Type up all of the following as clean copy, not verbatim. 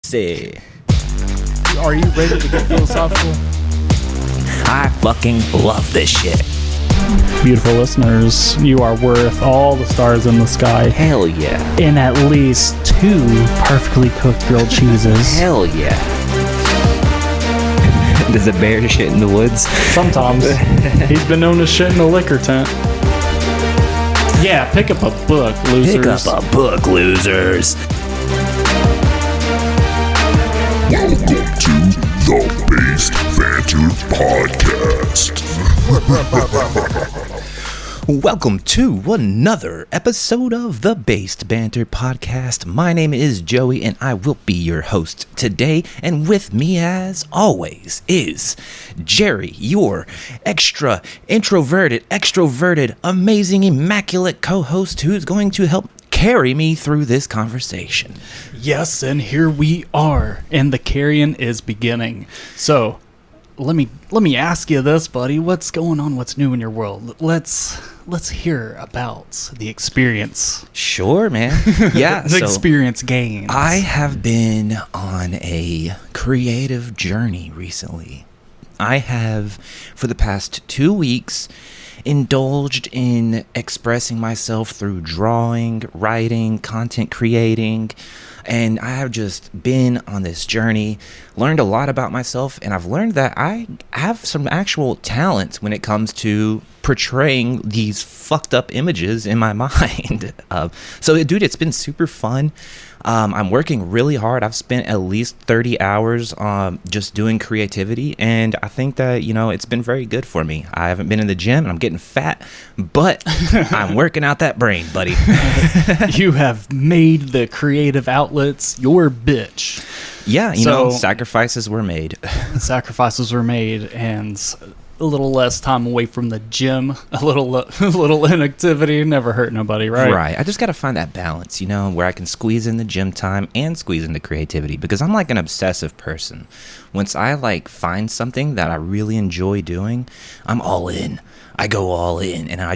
Say, are you ready to get philosophical? I fucking love this shit. Beautiful listeners, you are worth all the stars in the sky. Hell yeah. And at least 2 perfectly cooked grilled cheeses. Hell yeah. Does a bear shit in the woods? Sometimes. He's been known to shit in a liquor tent. Yeah, pick up a book, losers. Pick up a book, losers. Welcome to the Based Banter Podcast. Welcome to another episode of the Based Banter Podcast. My name is Joey and I will be your host today. And with me as always is Jerry, your extra introverted, extroverted, amazing, immaculate co-host who's going to help carry me through this conversation. Yes, and here we are, and the carrying is beginning. So, let me ask you this, buddy. What's going on? What's new in your world? Let's hear about the experience. Sure, man. Yeah, the experience gains. I have been on a creative journey recently. I have, for the past 2 weeks, indulged in expressing myself through drawing, writing, content creating, and I have just been on this journey, learned a lot about myself, and I've learned that I have some actual talent when it comes to portraying these fucked up images in my mind. So, dude, it's been super fun. I'm working really hard. I've spent at least 30 hours just doing creativity, and I think that, it's been very good for me. I haven't been in the gym, and I'm getting fat, but I'm working out that brain, buddy. You have made the creative outlets your bitch. Yeah, sacrifices were made. Sacrifices were made, and a little less time away from the gym, a little inactivity, never hurt nobody, right? Right. I just got to find that balance, where I can squeeze in the gym time and squeeze in the creativity, because I'm like an obsessive person. Once I find something that I really enjoy doing, I'm all in. I go all in, and I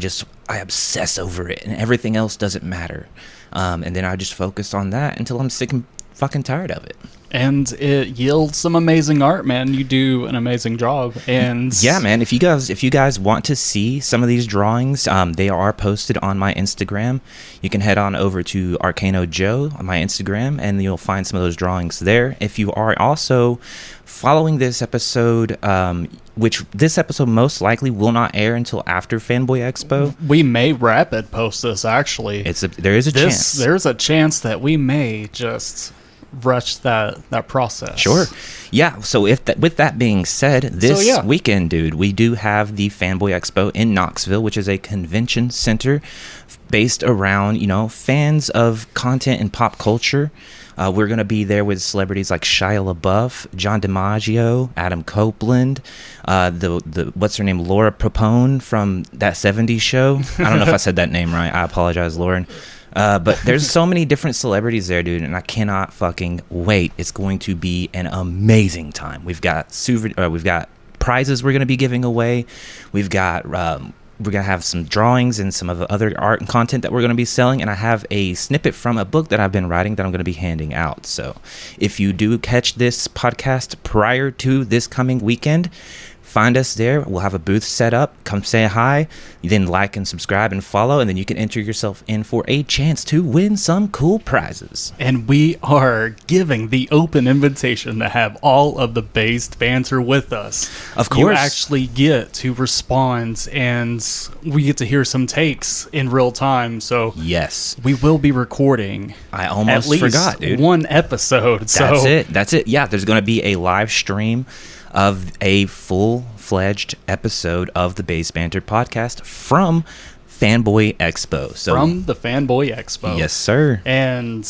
obsess over it, and everything else doesn't matter. And then I just focus on that until I'm sick and fucking tired of it. And it yields some amazing art, man. You do an amazing job. And yeah, man, if you guys want to see some of these drawings, they are posted on my Instagram. You can head on over to Arcano Joe on my Instagram, and you'll find some of those drawings there. If you are also following this episode, which this episode most likely will not air until after Fanboy Expo. We may rapid post this, actually. There is a chance. There's a chance that we may just rush that process. Sure. Yeah, so with that being said, this weekend, dude, we do have the Fanboy Expo in Knoxville, which is a convention center based around, fans of content and pop culture. We're going to be there with celebrities like Shia LaBeouf, John DiMaggio, Adam Copeland, what's her name, Laura Prepone from That 70s Show. I don't know if I said that name right. I apologize, Lauren. But there's so many different celebrities there, dude, and I cannot fucking wait. It's going to be an amazing time. We've got prizes we're going to be giving away. We're going to have some drawings and some of the other art and content that we're going to be selling. And I have a snippet from a book that I've been writing that I'm going to be handing out. So if you do catch this podcast prior to this coming weekend, find us there. We'll have a booth set up. Come say hi. You then like and subscribe and follow, and then you can enter yourself in for a chance to win some cool prizes. And we are giving the open invitation to have all of the Based Banter with us. Of course. You actually get to respond, and we get to hear some takes in real time. So yes, we will be recording. I almost at least forgot, dude. One episode. That's it. Yeah, there's going to be a live stream of a full-fledged episode of the Based Banter Podcast from Fanboy Expo. So, from the Fanboy Expo. Yes, sir. And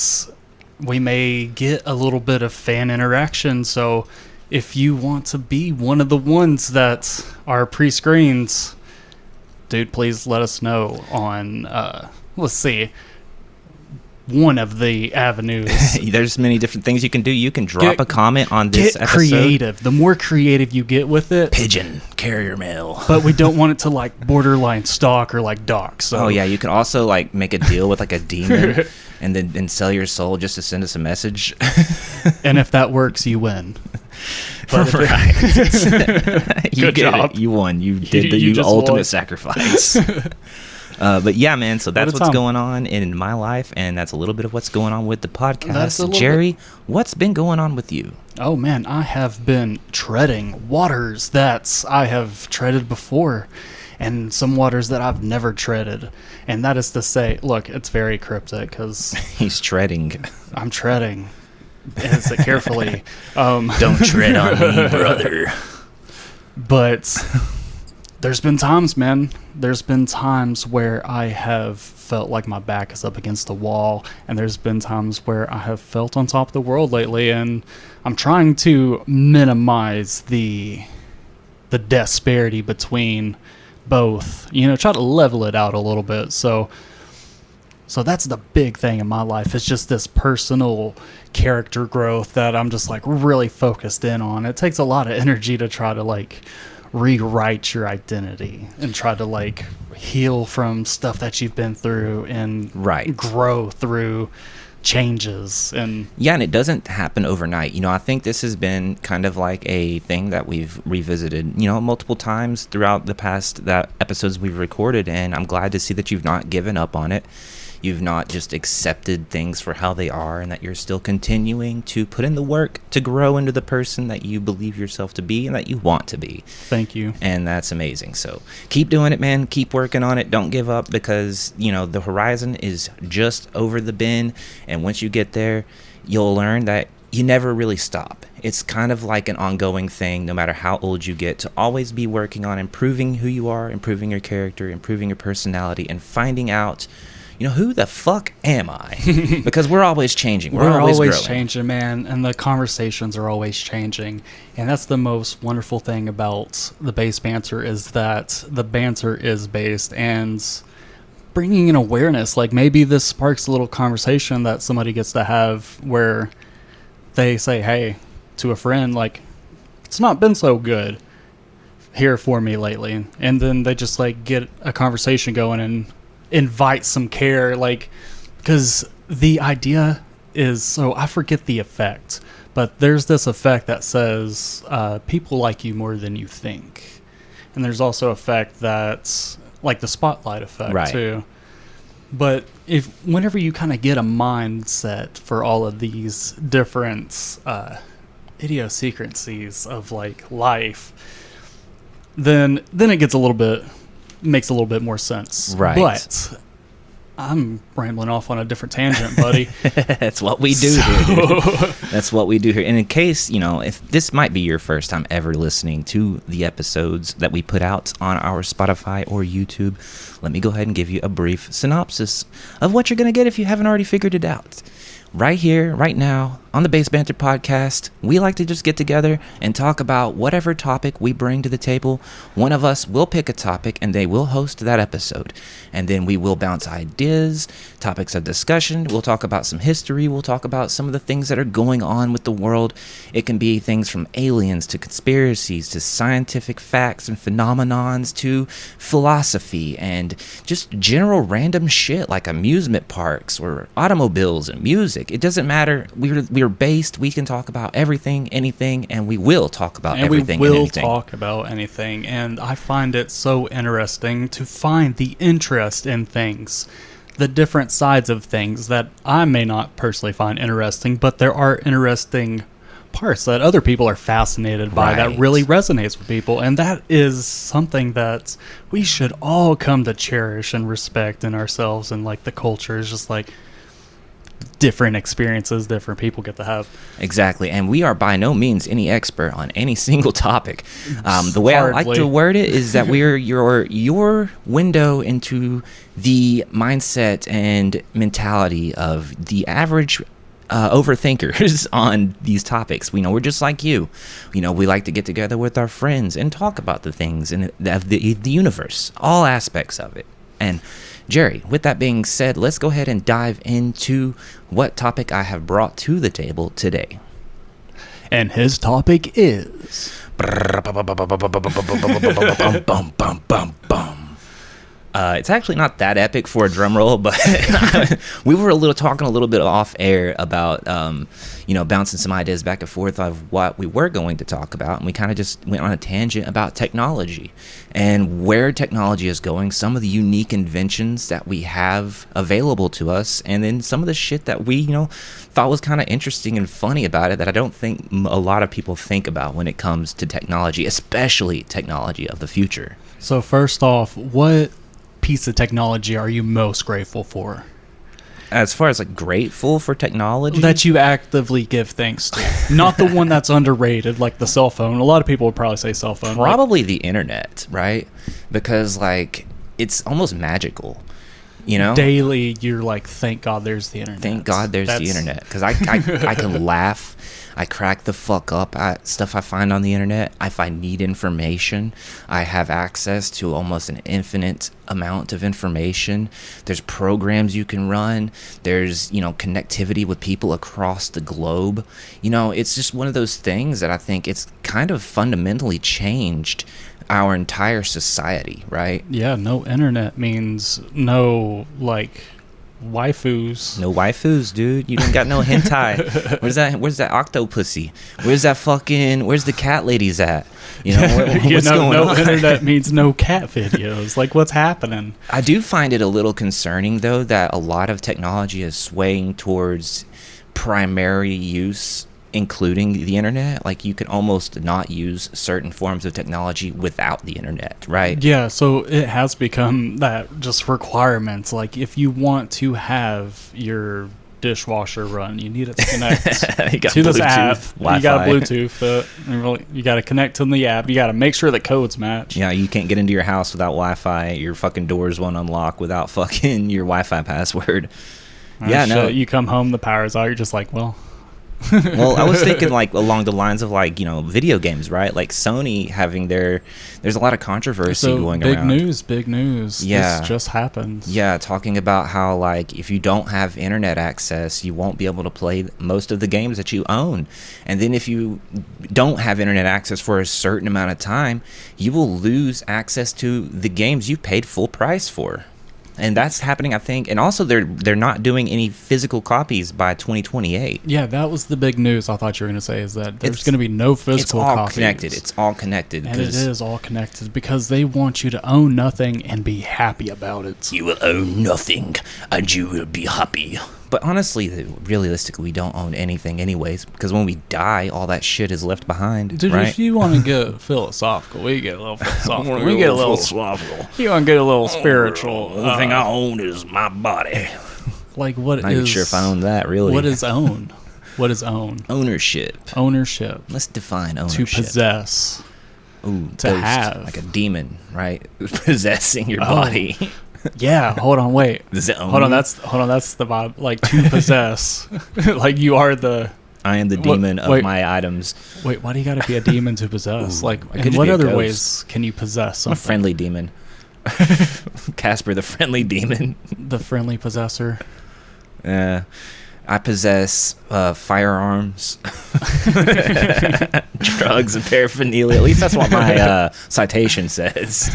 we may get a little bit of fan interaction, so if you want to be one of the ones that are pre-screens, dude, please let us know on, let's see, one of the avenues. There's many different things you can do. You can drop a comment on this episode. Get creative. The more creative you get with it. Pigeon, carrier mail. But we don't want it to like borderline stalk or like dock. So. Oh yeah, you can also like make a deal with like a demon and sell your soul just to send us a message. And if that works, you win. But right. Good job. You won. You did the ultimate sacrifice. But yeah, man, so that's what's going on in my life, and that's a little bit of what's going on with the podcast. Jerry, what's been going on with you? Oh, man, I have been treading waters that I have treaded before, and some waters that I've never treaded. And that is to say, look, it's very cryptic because... He's treading. I'm treading. Answer it carefully. Don't tread on me, brother. But there's been times, man. There's been times where I have felt like my back is up against the wall, and there's been times where I have felt on top of the world lately, and I'm trying to minimize the disparity between both. You know, try to level it out a little bit. So that's the big thing in my life. It's just this personal character growth that I'm just like really focused in on. It takes a lot of energy to try to like rewrite your identity and try to like heal from stuff that you've been through and grow through changes. And it doesn't happen overnight. You know, I think this has been kind of like a thing that we've revisited, you know, multiple times throughout the past episodes we've recorded, and I'm glad to see that you've not given up on it. You've not just accepted things for how they are, and that you're still continuing to put in the work to grow into the person that you believe yourself to be and that you want to be. Thank you. And that's amazing. So keep doing it, man. Keep working on it. Don't give up, because, you know, the horizon is just over the bend. And once you get there, you'll learn that you never really stop. It's kind of like an ongoing thing, no matter how old you get, to always be working on improving who you are, improving your character, improving your personality, and finding out, you know, who the fuck am I? Because we're always changing. We're always growing. Changing, man. And the conversations are always changing. And that's the most wonderful thing about the Based Banter, is that the banter is based and bringing in awareness. Like maybe this sparks a little conversation that somebody gets to have where they say, hey, to a friend, like, it's not been so good here for me lately. And then they just like get a conversation going and invite some care, like, because the idea is, so I forget the effect, but there's this effect that says people like you more than you think, and there's also effect that's like the spotlight effect too. But whenever you kind of get a mindset for all of these different idiosyncrasies of like life, then it gets makes a little bit more sense. Right. But I'm rambling off on a different tangent, buddy. That's what we do here, dude. That's what we do here. And in case, you know, if this might be your first time ever listening to the episodes that we put out on our Spotify or YouTube, let me go ahead and give you a brief synopsis of what you're going to get if you haven't already figured it out. Right here, right now, on the Based Banter Podcast, we like to just get together and talk about whatever topic we bring to the table. One of us will pick a topic, and they will host that episode. And then we will bounce ideas, topics of discussion. We'll talk about some history. We'll talk about some of the things that are going on with the world. It can be things from aliens to conspiracies to scientific facts and phenomenons to philosophy and just general random shit like amusement parks or automobiles and music. It doesn't matter. We're based. We can talk about everything, anything, and we will talk about everything and anything. Talk about anything. And I find it so interesting to find the interest in things, the different sides of things that I may not personally find interesting, but there are interesting parts that other people are fascinated by that really resonates with people. And that is something that we should all come to cherish and respect in ourselves. And like the culture is just like different experiences different people get to have. Exactly. And we are by no means any expert on any single topic. The way I like to word it is that we're your window into the mindset and mentality of the average overthinkers on these topics. We know we're just like you. You know, we like to get together with our friends and talk about the things in the universe, all aspects of it. And Jerry, with that being said, let's go ahead and dive into what topic I have brought to the table today. And his topic is... It's actually not that epic for a drum roll, but we were talking a little bit off air about, bouncing some ideas back and forth of what we were going to talk about. And we kind of just went on a tangent about technology and where technology is going, some of the unique inventions that we have available to us, and then some of the shit that we, thought was kind of interesting and funny about it that I don't think a lot of people think about when it comes to technology, especially technology of the future. So first off, what piece of technology are you most grateful for? As far as grateful for technology that you actively give thanks to, not the one that's underrated like the cell phone. A lot of people would probably say cell phone. Probably the internet, right? Because it's almost magical, daily you're thank God there's the internet. Thank God there's the internet, because I can laugh. I crack the fuck up at stuff I find on the internet. If I need information, I have access to almost an infinite amount of information. There's programs you can run. There's, connectivity with people across the globe. It's just one of those things that I think it's kind of fundamentally changed our entire society, right? Yeah, no internet means no, waifus. No waifus, dude. You don't got no hentai. Where's that octopussy? Where's the cat ladies at? What's going on? Internet means no cat videos. What's happening? I do find it a little concerning, though, that a lot of technology is swaying towards primary use, including the internet. You can almost not use certain forms of technology without the internet, right? Yeah, so it has become that just requirements. If you want to have your dishwasher run, you need it to connect to this app. Wi-Fi. You got Bluetooth. You got to connect to the app. You got to make sure the codes match. Yeah, you can't get into your house without Wi-Fi. Your fucking doors won't unlock without fucking your Wi-Fi password. You come home, the power's out. You're just well... Well, I was thinking along the lines of video games, right? Sony having there's a lot of controversy going around. Big news. Yeah. This just happened. Yeah, talking about how if you don't have internet access, you won't be able to play most of the games that you own. And then if you don't have internet access for a certain amount of time, you will lose access to the games you paid full price for. And that's happening, I think. And also, they're not doing any physical copies by 2028. Yeah, that was the big news I thought you were going to say, is that there's going to be no physical copies. It's all connected. And it is all connected because they want you to own nothing and be happy about it. You will own nothing and you will be happy. But honestly, realistically, we don't own anything anyways, because when we die, all that shit is left behind. Dude, right? If you want to get philosophical, we get a little philosophical. We get a little philosophical. You want to get a little spiritual. The only thing I own is my body. What Not even sure if I own that, really. What is own? What is own? Ownership. Let's define ownership. To possess. Ooh, to have. Like a demon, right? Possessing your body. Yeah, hold on, wait. Hold on, that's the vibe. To possess. You are the... I am the demon of my items. Wait, why do you gotta be a demon to possess? In what other ways can you possess something? I'm a friendly demon. Casper the friendly demon. The friendly possessor. I possess firearms, drugs, and paraphernalia. At least that's what my citation says.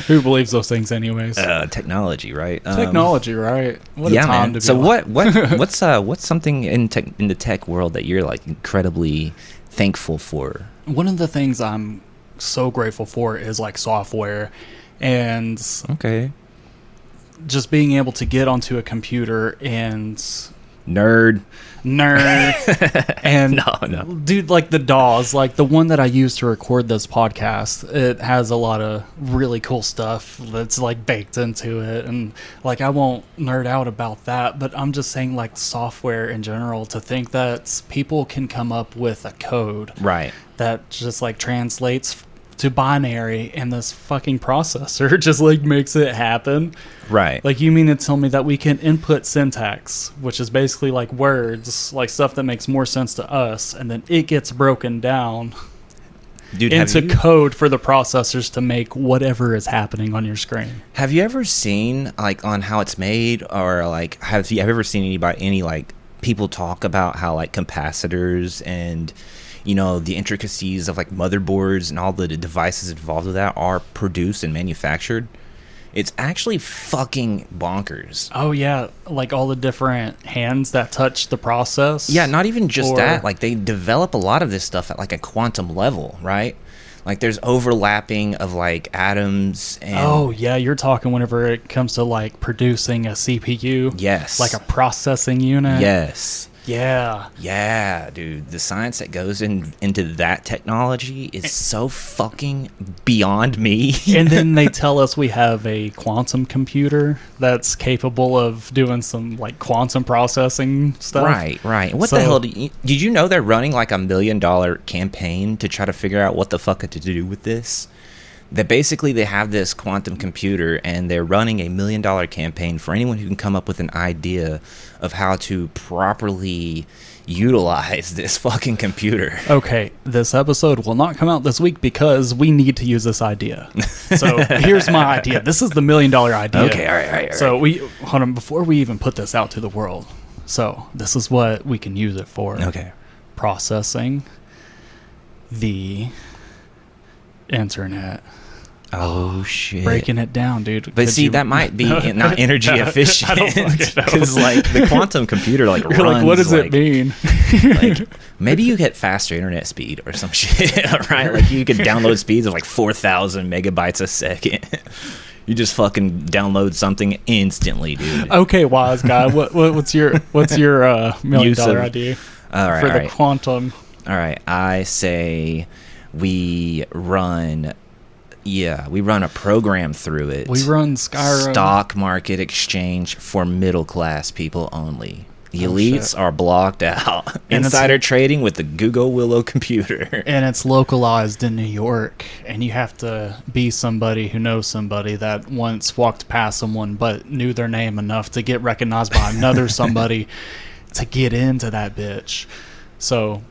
Who believes those things, anyways? Technology, right? Technology, right? What a time man. To be what's something in the tech world that you're incredibly thankful for? One of the things I'm so grateful for is software, and okay. Just being able to get onto a computer and nerd and no dude, the DAWs, the one that I use to record this podcast, it has a lot of really cool stuff that's baked into it, and I won't nerd out about that, but I'm just saying software in general, to think that people can come up with a code right that just translates to binary, and this fucking processor just makes it happen. Right. You mean to tell me that we can input syntax, which is basically words, stuff that makes more sense to us, and then it gets broken down into code for the processors to make whatever is happening on your screen. Have you ever seen like on how it's made, or like have you ever seen any like people talk about how like capacitors and the intricacies of like motherboards and all the devices involved with that are produced and manufactured? It's actually fucking bonkers. Oh, yeah. Like all the different hands that touch the process. Yeah, not even just that. Like they develop a lot of this stuff at like a quantum level, right? Like there's overlapping of like atoms. And oh, yeah. You're talking whenever it comes to like producing a CPU. Yes. Like a processing unit. Yes. Yeah. Yeah, dude. The science that goes into that technology is so fucking beyond me. And then they tell us we have a quantum computer that's capable of doing some like quantum processing stuff. Right. What the hell? Did you know they're running like $1 million campaign to try to figure out what the fuck to do with this? That basically they have this quantum computer and they're running $1 million campaign for anyone who can come up with an idea of how to properly utilize this fucking computer. Okay, this episode will not come out this week because we need to use this idea. So here's my idea. This is the $1 million idea. Okay, all right. So hold on, before we even put this out to the world. So this is what we can use it for. Okay. Processing the internet. Oh shit! Breaking it down, dude. But see, that might be not energy efficient because, like, the quantum computer, like, you're runs. Like, what does it mean? Like, maybe you get faster internet speed or some shit, right? Like, you could download speeds of like 4,000 megabytes a second. You just fucking download something instantly, dude. Okay, wise guy. What's your $1 million idea for the quantum? All right, I say we run a program through it. We run Skyrim. Stock market exchange for middle class people only. The elites are blocked out. And insider trading with the Google Willow computer. And it's localized in New York. And you have to be somebody who knows somebody that once walked past someone but knew their name enough to get recognized by another somebody to get into that bitch. So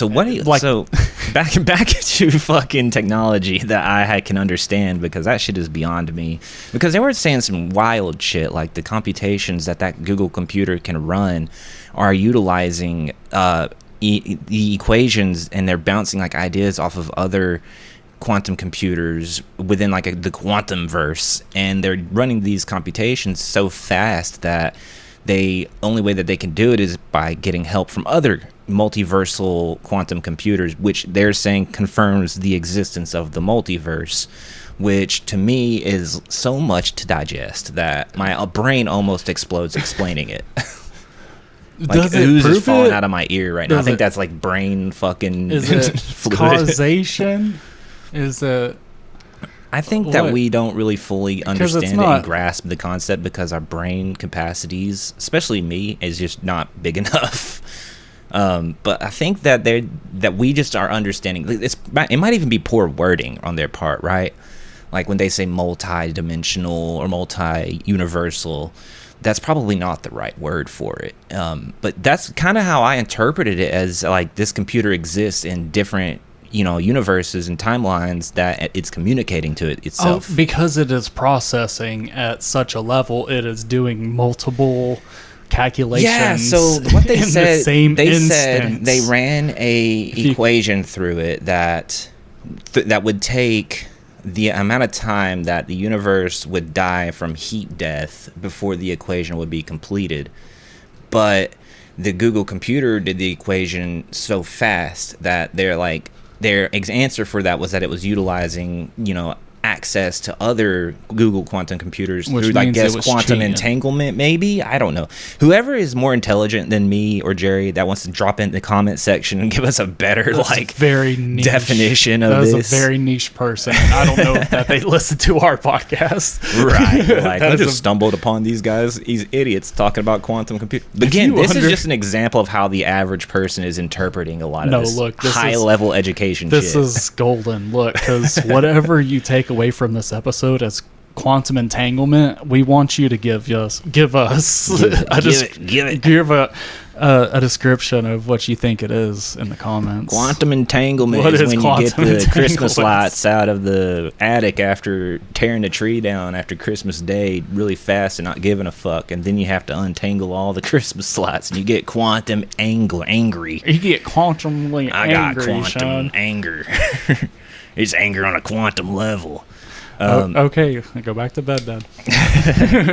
what do you like? So back to fucking technology that I can understand, because that shit is beyond me. Because they were saying some wild shit, like the computations that Google computer can run are utilizing the equations, and they're bouncing like ideas off of other quantum computers within like the quantum verse, and they're running these computations so fast that the only way that they can do it is by getting help from other multiversal quantum computers, which they're saying confirms the existence of the multiverse, which to me is so much to digest that my brain almost explodes explaining it. Like ooze is falling out of my ear right now. I think that's like brain fucking is it fluid. Causation? Is it? I think that we don't really fully understand it and grasp the concept because our brain capacities, especially me, is just not big enough. But I think that we just are understanding. It might even be poor wording on their part, right? Like when they say multi-dimensional or multi-universal, that's probably not the right word for it. But that's kind of how I interpreted it, as like this computer exists in different universes and timelines that it's communicating to it itself. Because it is processing at such a level, it is doing multiple calculations. Yeah, so what they said, said they ran a equation through it that would take the amount of time that the universe would die from heat death before the equation would be completed. But the Google computer did the equation so fast that their answer for that was that it was utilizing, access to other Google quantum computers through, I guess, quantum entanglement, maybe? I don't know. Whoever is more intelligent than me or Jerry that wants to drop in the comment section and give us a better, very niche definition of this. That's a very niche person. I don't know that they listen to our podcast. Right. Like, I just stumbled upon these guys, these idiots, talking about quantum computing. But again, this is just an example of how the average person is interpreting a lot of this high-level education shit. This is golden. Look, because whatever you take away from this episode as quantum entanglement, we want you to give us a description of what you think it is in the comments. Quantum entanglement is when you get the Christmas lights out of the attic after tearing the tree down after Christmas Day really fast and not giving a fuck, and then you have to untangle all the Christmas lights, and you get quantum angry. You get quantumly angry, I got quantum Sean. anger. It's anger on a quantum level. Okay, go back to bed then.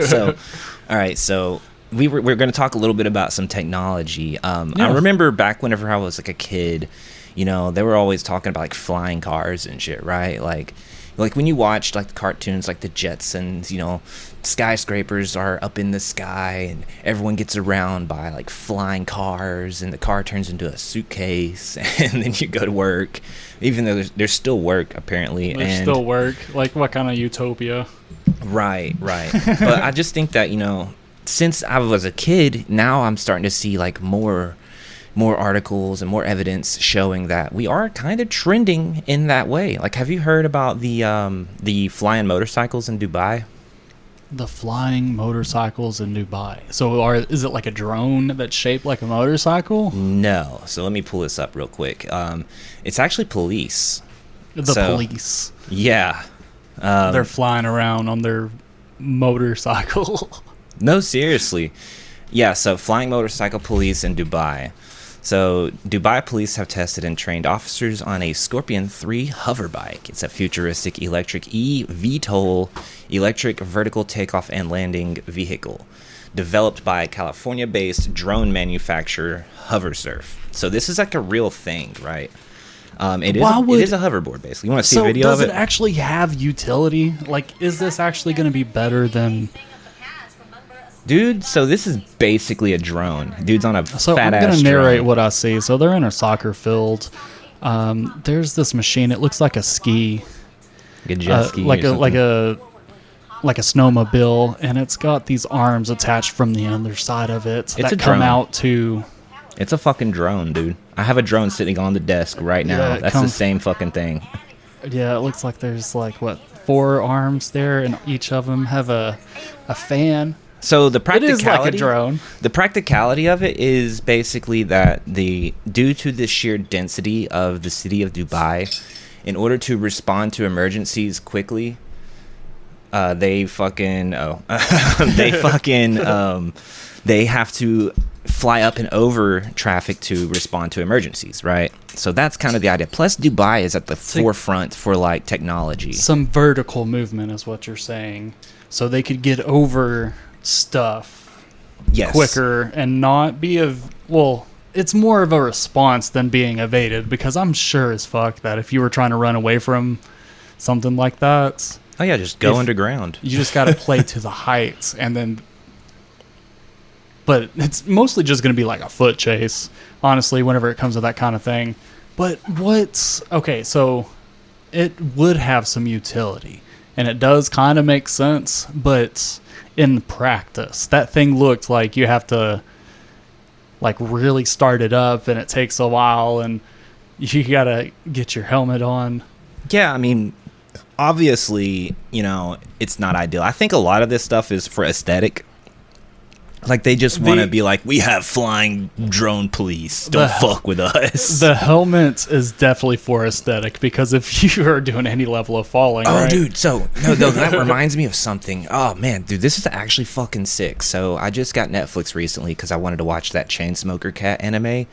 So, all right, so we're going to talk a little bit about some technology. I remember back whenever I was like a kid, you know, they were always talking about like flying cars and shit, right? Like when you watched like the cartoons like the Jetsons, you know, skyscrapers are up in the sky and everyone gets around by like flying cars and the car turns into a suitcase and then you go to work, even though there's still work apparently. There's still work. Like what kind of utopia? Right. But I just think that, you know, since I was a kid, now I'm starting to see like more articles and more evidence showing that we are kind of trending in that way. Like, have you heard about the flying motorcycles in Dubai? The flying motorcycles in Dubai. So is it like a drone that's shaped like a motorcycle? No. So let me pull this up real quick. It's actually police. Police. Yeah. They're flying around on their motorcycle. No, seriously. Yeah, so flying motorcycle police in Dubai. So Dubai police have tested and trained officers on a Scorpion 3 hover bike. It's a futuristic electric eVTOL, electric vertical takeoff and landing vehicle, developed by California-based drone manufacturer HoverSurf. So this is like a real thing, right? It is a hoverboard, basically. You want to see a video of it? Does it actually have utility? Like, is this actually going to be better than... Dude, so this is basically a drone. Dude's on a fat-ass drone. So I'm going to narrate what I see. So they're in a soccer field. There's this machine. It looks like a ski. Like a jet ski like a snowmobile, and it's got these arms attached from the other side of it that come out to... It's a fucking drone, dude. I have a drone sitting on the desk right now. That's the same fucking thing. Yeah, it looks like there's like, 4 arms there, and each of them have a fan. So the practicality, it is like a drone. The practicality of it is basically that due to the sheer density of the city of Dubai, in order to respond to emergencies quickly, they have to fly up and over traffic to respond to emergencies, right? So that's kind of the idea. Plus, Dubai is at the forefront for like technology. Some vertical movement is what you're saying, so they could get over stuff quicker and not be it's more of a response than being evaded, because I'm sure as fuck that if you were trying to run away from something like that, just go underground. You just got to play to the heights, and then but it's mostly just going to be like a foot chase, honestly, whenever it comes to that kind of thing. But so it would have some utility, and it does kind of make sense, but in practice, that thing looked like you have to like really start it up, and it takes a while, and you gotta get your helmet on. Yeah, I mean, obviously, you know, it's not ideal. I think a lot of this stuff is for aesthetic. Like, they just want to be like, we have flying drone police. Don't fuck with us. The helmet is definitely for aesthetic, because if you are doing any level of falling... Oh, right? Dude, that reminds me of something. Oh, man, dude, this is actually fucking sick. So I just got Netflix recently because I wanted to watch that Chainsmoker Cat anime.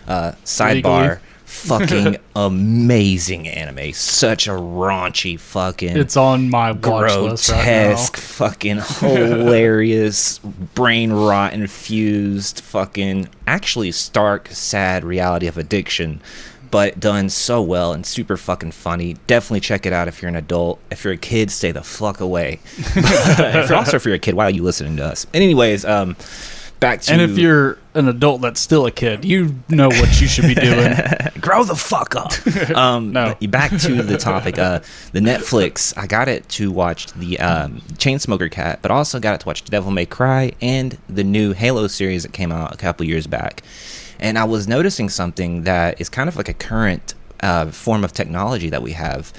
Sidebar... Fucking amazing anime. Such a raunchy fucking... It's on my watch list right now. Grotesque, fucking hilarious, brain rot infused, fucking actually stark, sad reality of addiction, but done so well and super fucking funny. Definitely check it out if you're an adult. If you're a kid, stay the fuck away. If you're a kid, why are you listening to us? And anyways, back to... And if you're an adult that's still a kid, you know what you should be doing. Grow the fuck up. No. Back to the topic. The Netflix, I got it to watch the Chainsmoker Cat, but also got it to watch Devil May Cry and the new Halo series that came out a couple years back. And I was noticing something that is kind of like a current form of technology that we have.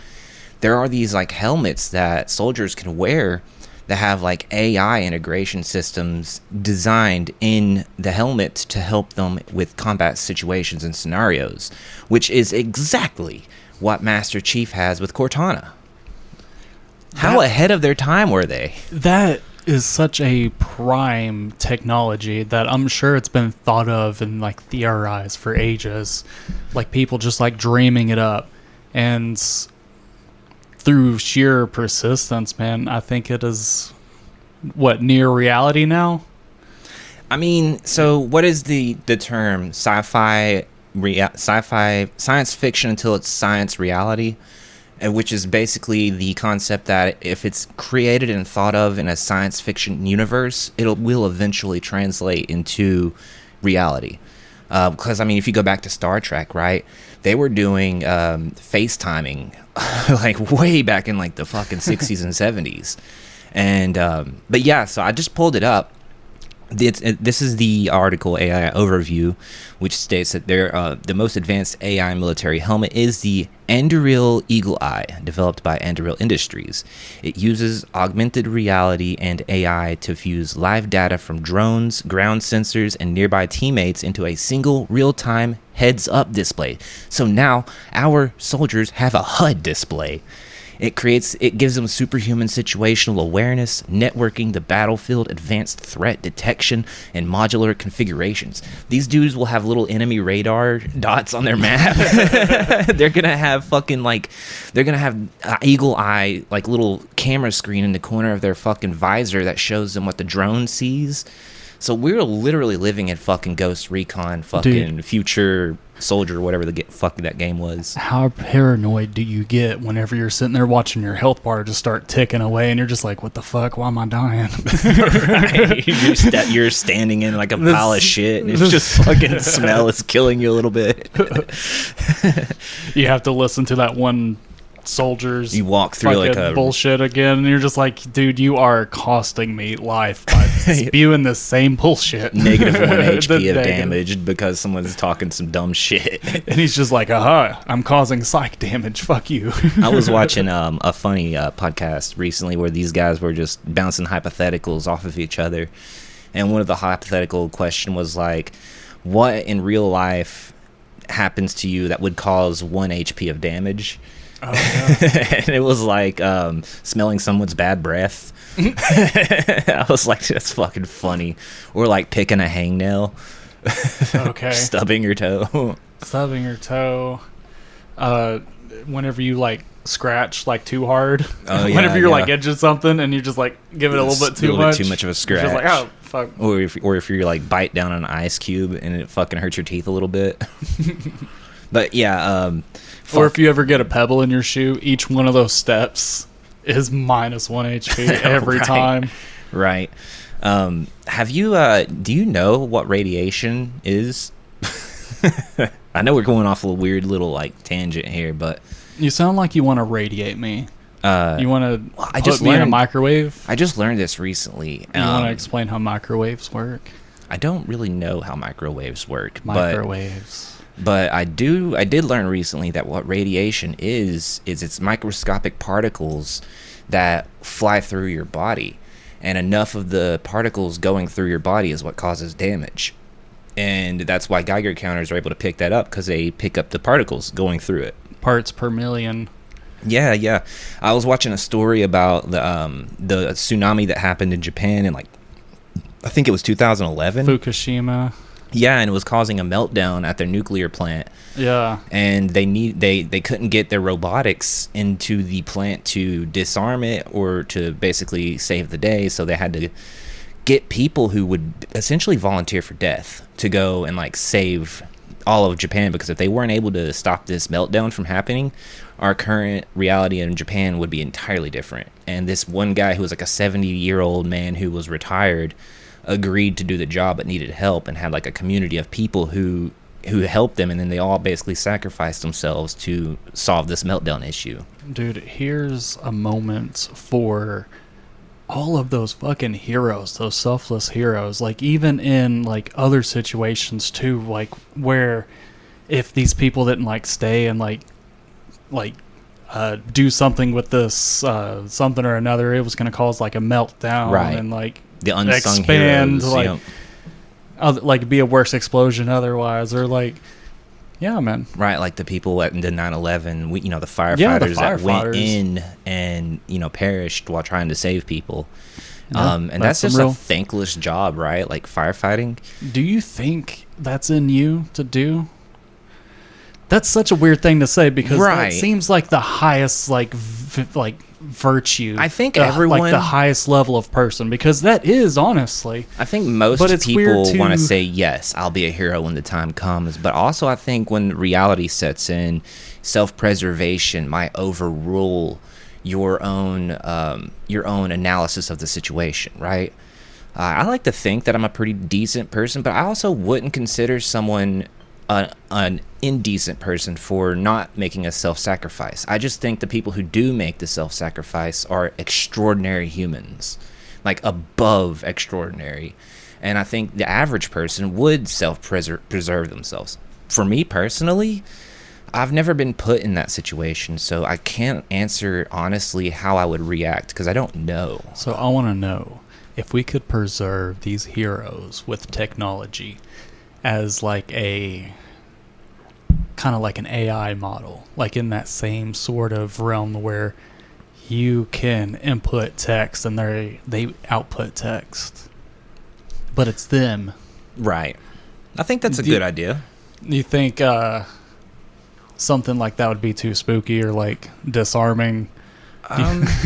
There are these like helmets that soldiers can wear that have like AI integration systems designed in the helmet to help them with combat situations and scenarios, which is exactly what Master Chief has with Cortana. How ahead of their time were they? That is such a prime technology that I'm sure it's been thought of and like theorized for ages, like people just like dreaming it up. And through sheer persistence, man, I think it is near reality now. I mean, so what is the term sci-fi science fiction until it's science reality, which is basically the concept that if it's created and thought of in a science fiction universe, will eventually translate into reality. Because I mean, if you go back to Star Trek, right? They were doing FaceTiming like way back in like the fucking 60s and 70s. And but yeah, so I just pulled it up. This is the article AI Overview, which states that the most advanced AI military helmet is the Anduril Eagle Eye, developed by Anduril Industries. It uses augmented reality and AI to fuse live data from drones, ground sensors, and nearby teammates into a single real-time heads-up display. So now our soldiers have a HUD display. It gives them superhuman situational awareness, networking, the battlefield, advanced threat detection, and modular configurations. These dudes will have little enemy radar dots on their map. They're gonna have eagle eye, like little camera screen in the corner of their fucking visor that shows them what the drone sees. So we're literally living in fucking Ghost Recon, fucking Dude. Future Soldier, whatever the fuck that game was. How paranoid do you get whenever you're sitting there watching your health bar just start ticking away and you're just like, what the fuck? Why am I dying? Right. You're standing in like a pile of shit and it's just fucking smell is killing you a little bit. You have to listen to that one soldiers you walk through like a bullshit again and you're just like, dude, you are costing me life by spewing the same bullshit. -1 HP of damage because someone's talking some dumb shit. And he's just like, I'm causing psych damage, fuck you. I was watching a funny podcast recently where these guys were just bouncing hypotheticals off of each other, and one of the hypothetical question was like, what in real life happens to you that would cause 1 HP of damage? Oh, yeah. And it was like smelling someone's bad breath. I was like, that's fucking funny. Or like picking a hangnail. Okay. Stubbing your toe. Whenever you like scratch like too hard. Oh, yeah, whenever you're like edging something and you just like give it a little bit too much. Too much of a scratch. Just like, oh fuck. Or if you're like bite down on an ice cube and it fucking hurts your teeth a little bit. But yeah, or if you ever get a pebble in your shoe, each one of those steps is -1 HP every time. Right. Have you? Do you know what radiation is? I know we're going off a weird little like tangent here, but you sound like you want to radiate me. You want to put me in a microwave? I just learned this recently. You want to explain how microwaves work? I don't really know how microwaves work. But I did learn recently that what radiation is it's microscopic particles that fly through your body, and enough of the particles going through your body is what causes damage. And that's why Geiger counters are able to pick that up, because they pick up the particles going through it. Parts per million. Yeah. I was watching a story about the tsunami that happened in Japan in like, I think it was 2011. Fukushima. Yeah, and it was causing a meltdown at their nuclear plant. Yeah. And they couldn't get their robotics into the plant to disarm it or to basically save the day, so they had to get people who would essentially volunteer for death to go and like save all of Japan, because if they weren't able to stop this meltdown from happening, our current reality in Japan would be entirely different. And this one guy who was like a 70-year-old man who was retired agreed to do the job but needed help, and had like a community of people who helped them, and then they all basically sacrificed themselves to solve this meltdown issue. Dude, here's a moment for all of those fucking heroes, those selfless heroes, like even in like other situations too, like where if these people didn't like stay and like do something with this something or another, it was going to cause like a meltdown, right? And like the unsung expand, heroes, like like be a worse explosion otherwise, or like. Yeah, man. Right, like the people at the 9/11, the firefighters that went in and, perished while trying to save people. Yeah, and that's just a thankless job, right? Like firefighting. Do you think that's in you to do? That's such a weird thing to say because that seems like the highest, like virtue. I think everyone, like the highest level of person, because that is honestly. I think most people want to say yes, I'll be a hero when the time comes, but also I think when reality sets in, self-preservation might overrule your own analysis of the situation, right? I like to think that I'm a pretty decent person, but I also wouldn't consider someone an indecent person for not making a self-sacrifice. I just think the people who do make the self-sacrifice are extraordinary humans, like above extraordinary. And I think the average person would self-preserve themselves. For me personally, I've never been put in that situation, so I can't answer honestly how I would react because I don't know. So I want to know if we could preserve these heroes with technology as like a kind of like an AI model, like in that same sort of realm where you can input text and they output text, but it's them. Right. I think that's a good idea. You think something like that would be too spooky or like disarming?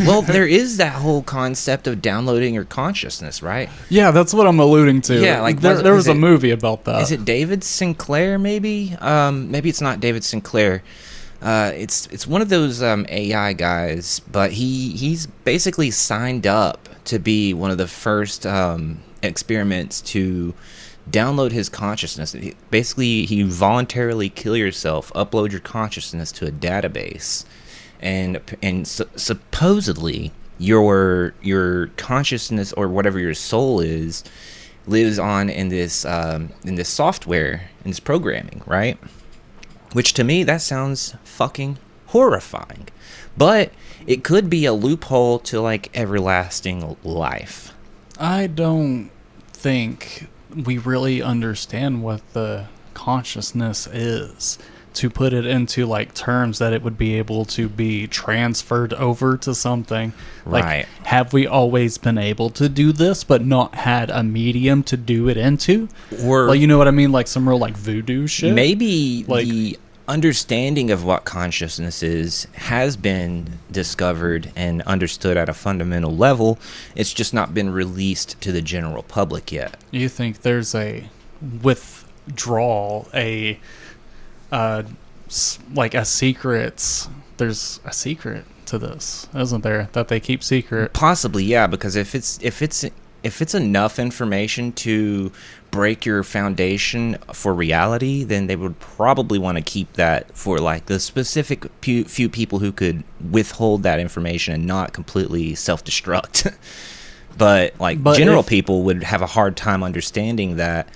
Well, there is that whole concept of downloading your consciousness, right? Yeah, that's what I'm alluding to. Yeah, like there was a movie about that. Is it David Sinclair? Maybe. Maybe it's not David Sinclair. It's one of those AI guys, but he's basically signed up to be one of the first experiments to download his consciousness. Basically, you voluntarily kill yourself, upload your consciousness to a database. And supposedly your consciousness or whatever your soul is lives on in this software, in this programming, right? Which to me that sounds fucking horrifying, but it could be a loophole to like everlasting life. I don't think we really understand what the consciousness is, to put it into like terms that it would be able to be transferred over to something. Like, right. Have we always been able to do this but not had a medium to do it into? Or, like, you know what I mean? Like some real like voodoo shit? Maybe like, the understanding of what consciousness is has been discovered and understood at a fundamental level. It's just not been released to the general public yet. You think there's a withdrawal, like a secret? There's a secret to this, isn't there, that they keep secret? Possibly, yeah, because if it's enough information to break your foundation for reality, then they would probably want to keep that for like the specific few people who could withhold that information and not completely self-destruct. but general people would have a hard time understanding that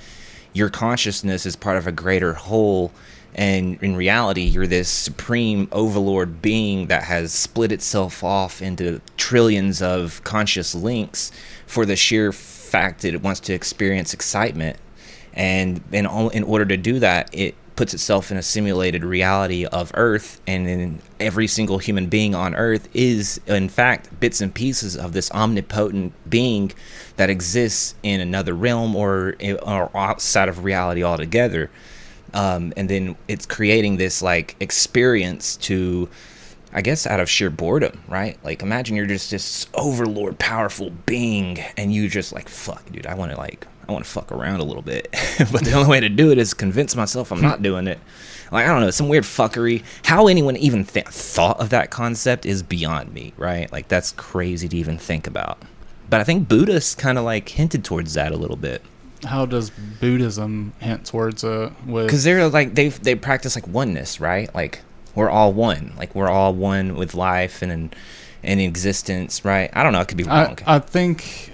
your consciousness is part of a greater whole. And in reality, you're this supreme overlord being that has split itself off into trillions of conscious links for the sheer fact that it wants to experience excitement. And in order to do that, it puts itself in a simulated reality of Earth. And then every single human being on Earth is, in fact, bits and pieces of this omnipotent being that exists in another realm or outside of reality altogether. And then it's creating this like experience to, I guess, out of sheer boredom, right? Like imagine you're just this overlord, powerful being, and you just like, fuck, dude, I want to fuck around a little bit, but the only way to do it is convince myself I'm not doing it. Like I don't know, some weird fuckery. How anyone even thought of that concept is beyond me, right? Like that's crazy to even think about. But I think Buddhists kind of like hinted towards that a little bit. How does Buddhism hint towards because they're like they practice like oneness, right? Like we're all one, like we're all one with life and existence, right? I don't know, I could be wrong. I think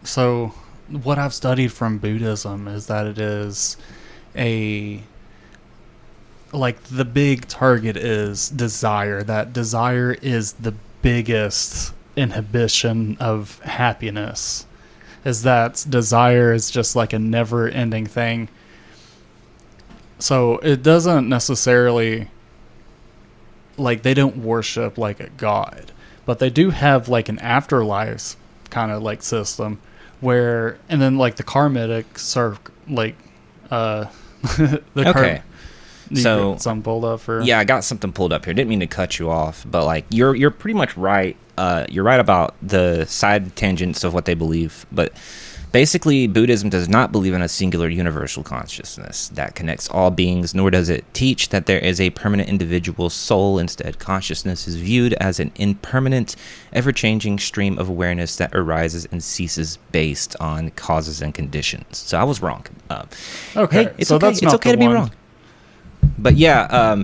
so what I've studied from Buddhism is that it is like the big target is desire. That desire is the biggest inhibition of happiness. Is that desire is just like a never-ending thing. So it doesn't necessarily, like, they don't worship like a god, but they do have like an afterlife kind of like system where, and then like the karmatics are like okay. So something pulled up for I got something pulled up here. Didn't mean to cut you off, but like you're pretty much right. You're right about the side tangents of what they believe, but basically Buddhism does not believe in a singular universal consciousness that connects all beings, nor does it teach that there is a permanent individual soul. Instead, consciousness is viewed as an impermanent, ever-changing stream of awareness that arises and ceases based on causes and conditions. So I was wrong. Okay, hey, it's so okay. That's it's okay to be one. wrong. But yeah,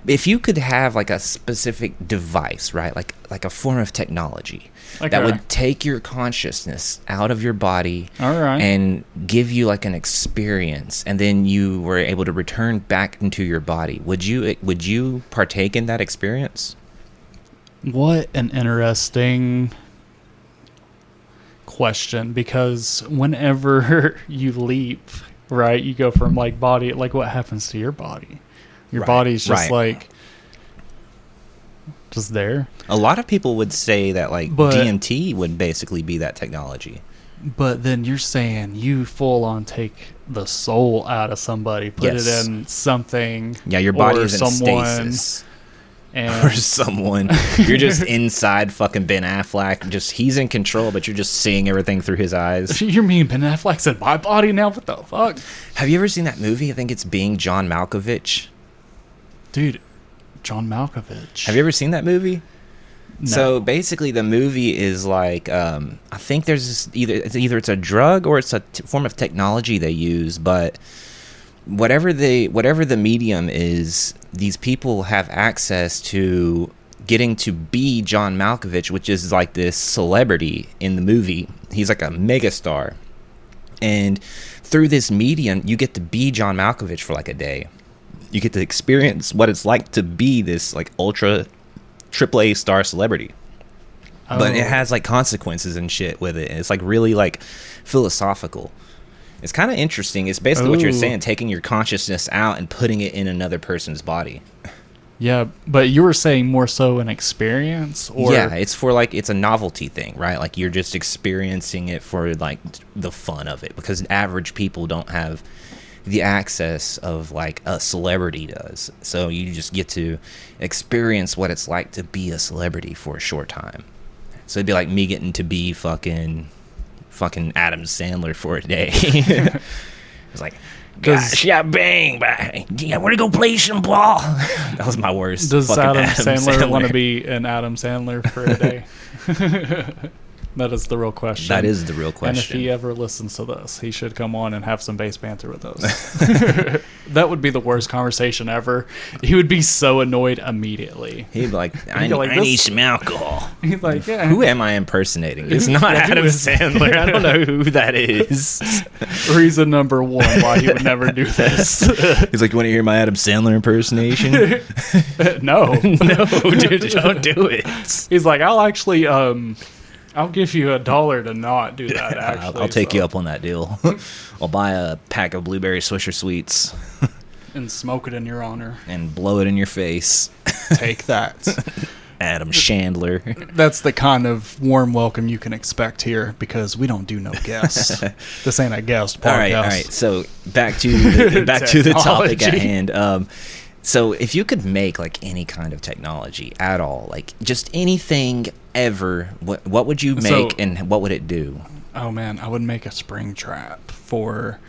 if you could have like a specific device, right, like a form of technology that would take your consciousness out of your body, and give you like an experience, and then you were able to return back into your body, would you partake in that experience? What an interesting question, because whenever you leap, right, you go from like body, like what happens to your body? Your body's just like just there. A lot of people would say that like DMT would basically be that technology. But then you're saying you full on take the soul out of somebody, put it in something. Yeah, your body is in stasis. Or someone. You're just inside fucking Ben Affleck. Just he's in control, but you're just seeing everything through his eyes. You mean Ben Affleck's in my body now? What the fuck? Have you ever seen that movie? I think it's Being John Malkovich. Dude, John Malkovich. Have you ever seen that movie? No. So basically, the movie is like I think there's either it's a drug or it's a form of technology they use, but whatever the medium is, these people have access to getting to be John Malkovich, which is like this celebrity in the movie. He's like a megastar, and through this medium, you get to be John Malkovich for like a day. You get to experience what it's like to be this like ultra AAA star celebrity. But it has like consequences and shit with it, and it's like really like philosophical. It's kind of interesting. It's basically what you're saying, taking your consciousness out and putting it in another person's body. Yeah, but you were saying more so an experience, or yeah, it's for like it's a novelty thing, right? Like you're just experiencing it for like the fun of it, because average people don't have the access of like a celebrity does. So you just get to experience what it's like to be a celebrity for a short time. So it'd be like me getting to be fucking Adam Sandler for a day. It's like, gosh, yeah, bang, bang. Yeah, we're gonna go play some ball. That was my worst. Does Adam Sandler want to be an Adam Sandler for a day? That is the real question. That is the real question. And if he ever listens to this, he should come on and have some Based Banter with us. That would be the worst conversation ever. He would be so annoyed immediately. He'd be like, I need some alcohol. He's like, yeah. Who am I impersonating? It's not Adam Sandler. I don't know who that is. Reason number one why he would never do this. He's like, you want to hear my Adam Sandler impersonation? No. No, dude, don't do it. He's like, I'll actually... I'll give you $1 to not do that, actually. I'll take you up on that deal. I'll buy a pack of blueberry Swisher Sweets. And smoke it in your honor. And blow it in your face. Take that. Adam Chandler. That's the kind of warm welcome you can expect here, because we don't do no guests. This ain't a guest podcast. All right. So back to the topic at hand. So if you could make like any kind of technology at all, like just anything ever, what would you make, and what would it do? Oh man, I would make a spring trap for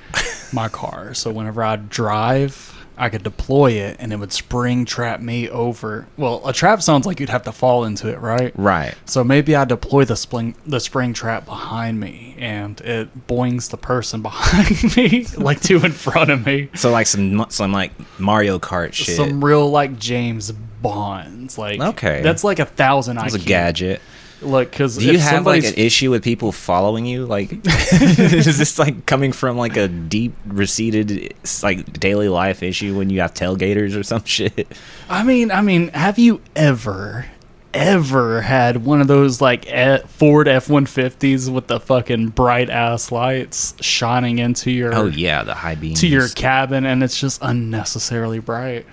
my car. So whenever I drive, I could deploy it and it would spring trap me over. Well, a trap sounds like you'd have to fall into it, right? Right. So maybe I deploy the spring trap behind me, and it boings the person behind me, like to in front of me. So like some like Mario Kart shit. Some real like James Bonds. Like, okay, that's like 1,000 IQ. It's a gadget. Look, because do you have like an issue with people following you? Like, is this like coming from like a deep receded like daily life issue when you have tailgaters or some shit? I mean, have you ever had one of those like Ford F-150s with the fucking bright ass lights shining into your the high beams to your cabin, and it's just unnecessarily bright?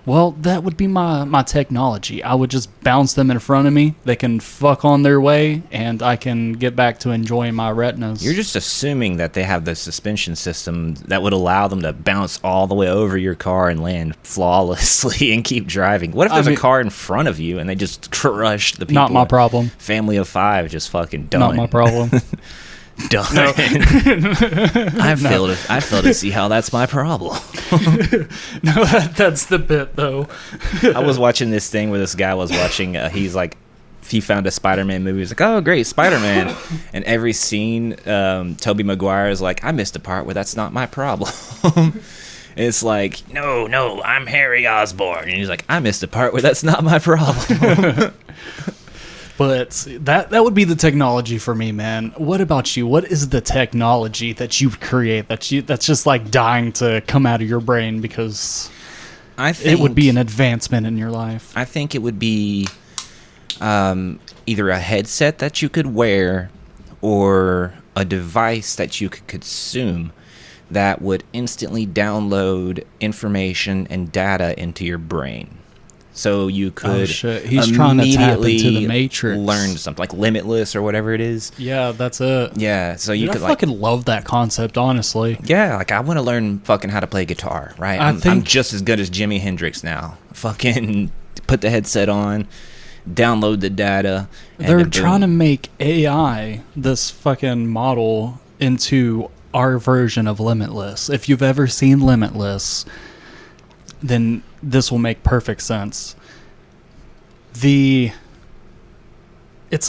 Well, that would be my technology. I would just bounce them in front of me. They can fuck on their way, and I can get back to enjoying my retinas. You're just assuming that they have the suspension system that would allow them to bounce all the way over your car and land flawlessly and keep driving. What if there's a car in front of you and they just crush the people? Not my problem. Family of 5 just fucking done. Not my problem. Done. No. I fail to see how that's my problem. No, that's the bit though. I was watching this thing where this guy was watching. He's like, he found a Spider-Man movie. He's like, oh great, Spider-Man. And every scene, Tobey Maguire is like, I missed a part where that's not my problem. And it's like, no, I'm Harry Osborn. And he's like, I missed a part where that's not my problem. But that would be the technology for me, man. What about you? What is the technology that you create that's just like dying to come out of your brain because it would be an advancement in your life? I think it would be either a headset that you could wear or a device that you could consume that would instantly download information and data into your brain. So you could He's trying to tap into the Matrix. Learn something like Limitless or whatever it is. Yeah, that's it. Yeah, so you could I fucking love that concept, honestly. Yeah, like I want to learn fucking how to play guitar, right? I'm just as good as Jimi Hendrix now. Fucking put the headset on, download the data. They're trying to make AI, this fucking model, into our version of Limitless. If you've ever seen Limitless, then this will make perfect sense. It's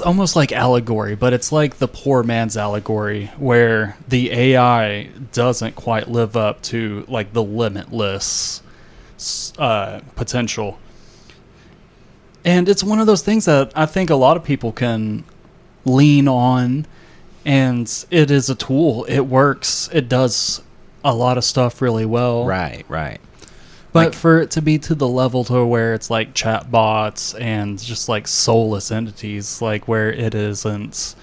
almost like allegory, but it's like the poor man's allegory, where the AI doesn't quite live up to like the limitless potential. And it's one of those things that I think a lot of people can lean on, and it is a tool. It works. It does a lot of stuff really well. Right. But like, for it to be to the level to where it's like chatbots and just like soulless entities, like where it doesn't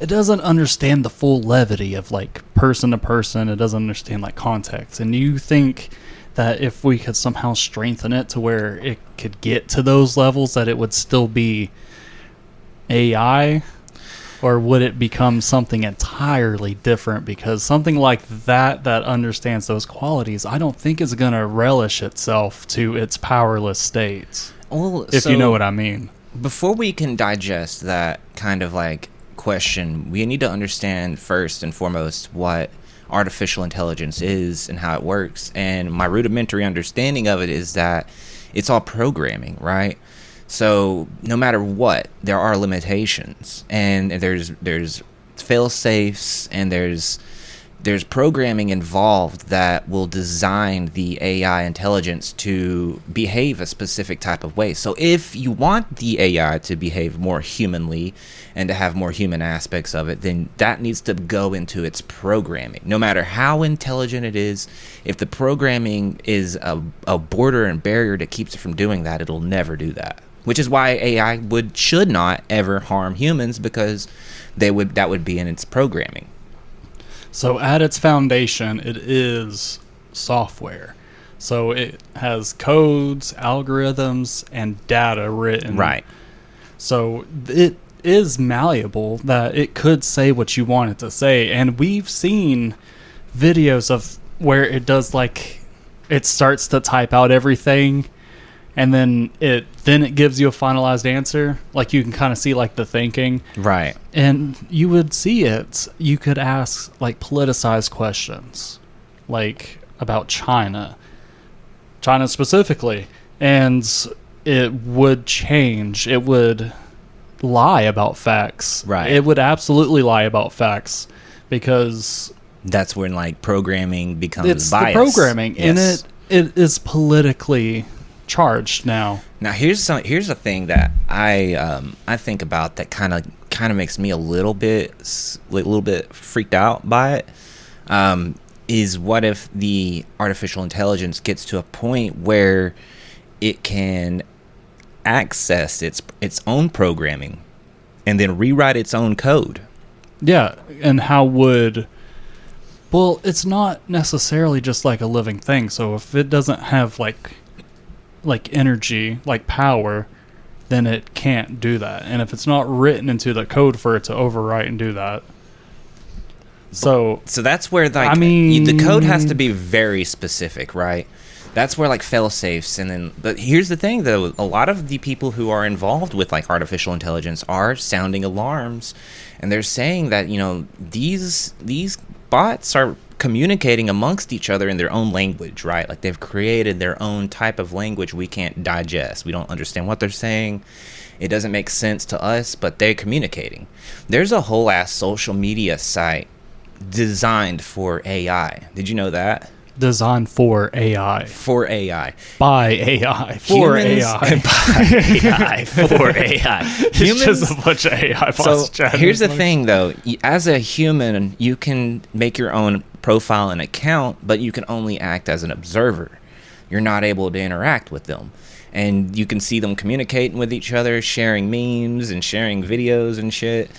understand the full levity of like person to person. It doesn't understand like context. And you think that if we could somehow strengthen it to where it could get to those levels, that it would still be AI? Or would it become something entirely different? Because something like that understands those qualities, I don't think is going to relish itself to its powerless states. Well, if you know what I mean. Before we can digest that kind of like question, we need to understand first and foremost what artificial intelligence is and how it works. And my rudimentary understanding of it is that it's all programming, right? So no matter what, there are limitations, and there's fail-safes, and there's programming involved that will design the AI intelligence to behave a specific type of way. So if you want the AI to behave more humanly and to have more human aspects of it, then that needs to go into its programming. No matter how intelligent it is, if the programming is a border and barrier that keeps it from doing that, it'll never do that. Which is why AI should not ever harm humans, because that would be in its programming. So at its foundation, it is software. So it has codes, algorithms, and data written. Right. So it is malleable, that it could say what you want it to say. And we've seen videos of where it does, like, it starts to type out everything, and then it gives you a finalized answer. Like, you can kind of see like the thinking. Right. And you would see it. You could ask like politicized questions, like about China specifically, and it would change. It would lie about facts. Right. It would absolutely lie about facts, because that's when like programming becomes it's bias. the programming, yes. and it is politically charged now. Now here's a thing that I think about that kind of makes me a little bit freaked out by it. Is what if the artificial intelligence gets to a point where it can access its own programming and then rewrite its own code? Yeah, and how would... Well, it's not necessarily just like a living thing, so if it doesn't have like energy, like power, then it can't do that. And if it's not written into the code for it to overwrite and do that... So that's where, like, I mean, the code has to be very specific, right? That's where, like, fail-safes, and then... But here's the thing, though. A lot of the people who are involved with, like, artificial intelligence are sounding alarms, and they're saying that, you know, these bots are communicating amongst each other in their own language, right? Like, they've created their own type of language we can't digest. We don't understand what they're saying. It doesn't make sense to us, but they're communicating. There's a whole-ass social media site designed for AI. Did you know that? Designed for AI. For AI. By AI. For Humans, AI. By AI. For AI. Humans, it's just a bunch of AI bots. So here's the thing, though. As a human, you can make your own profile and account, but you can only act as an observer. You're not able to interact with them. And you can see them communicating with each other, sharing memes and sharing videos and shit.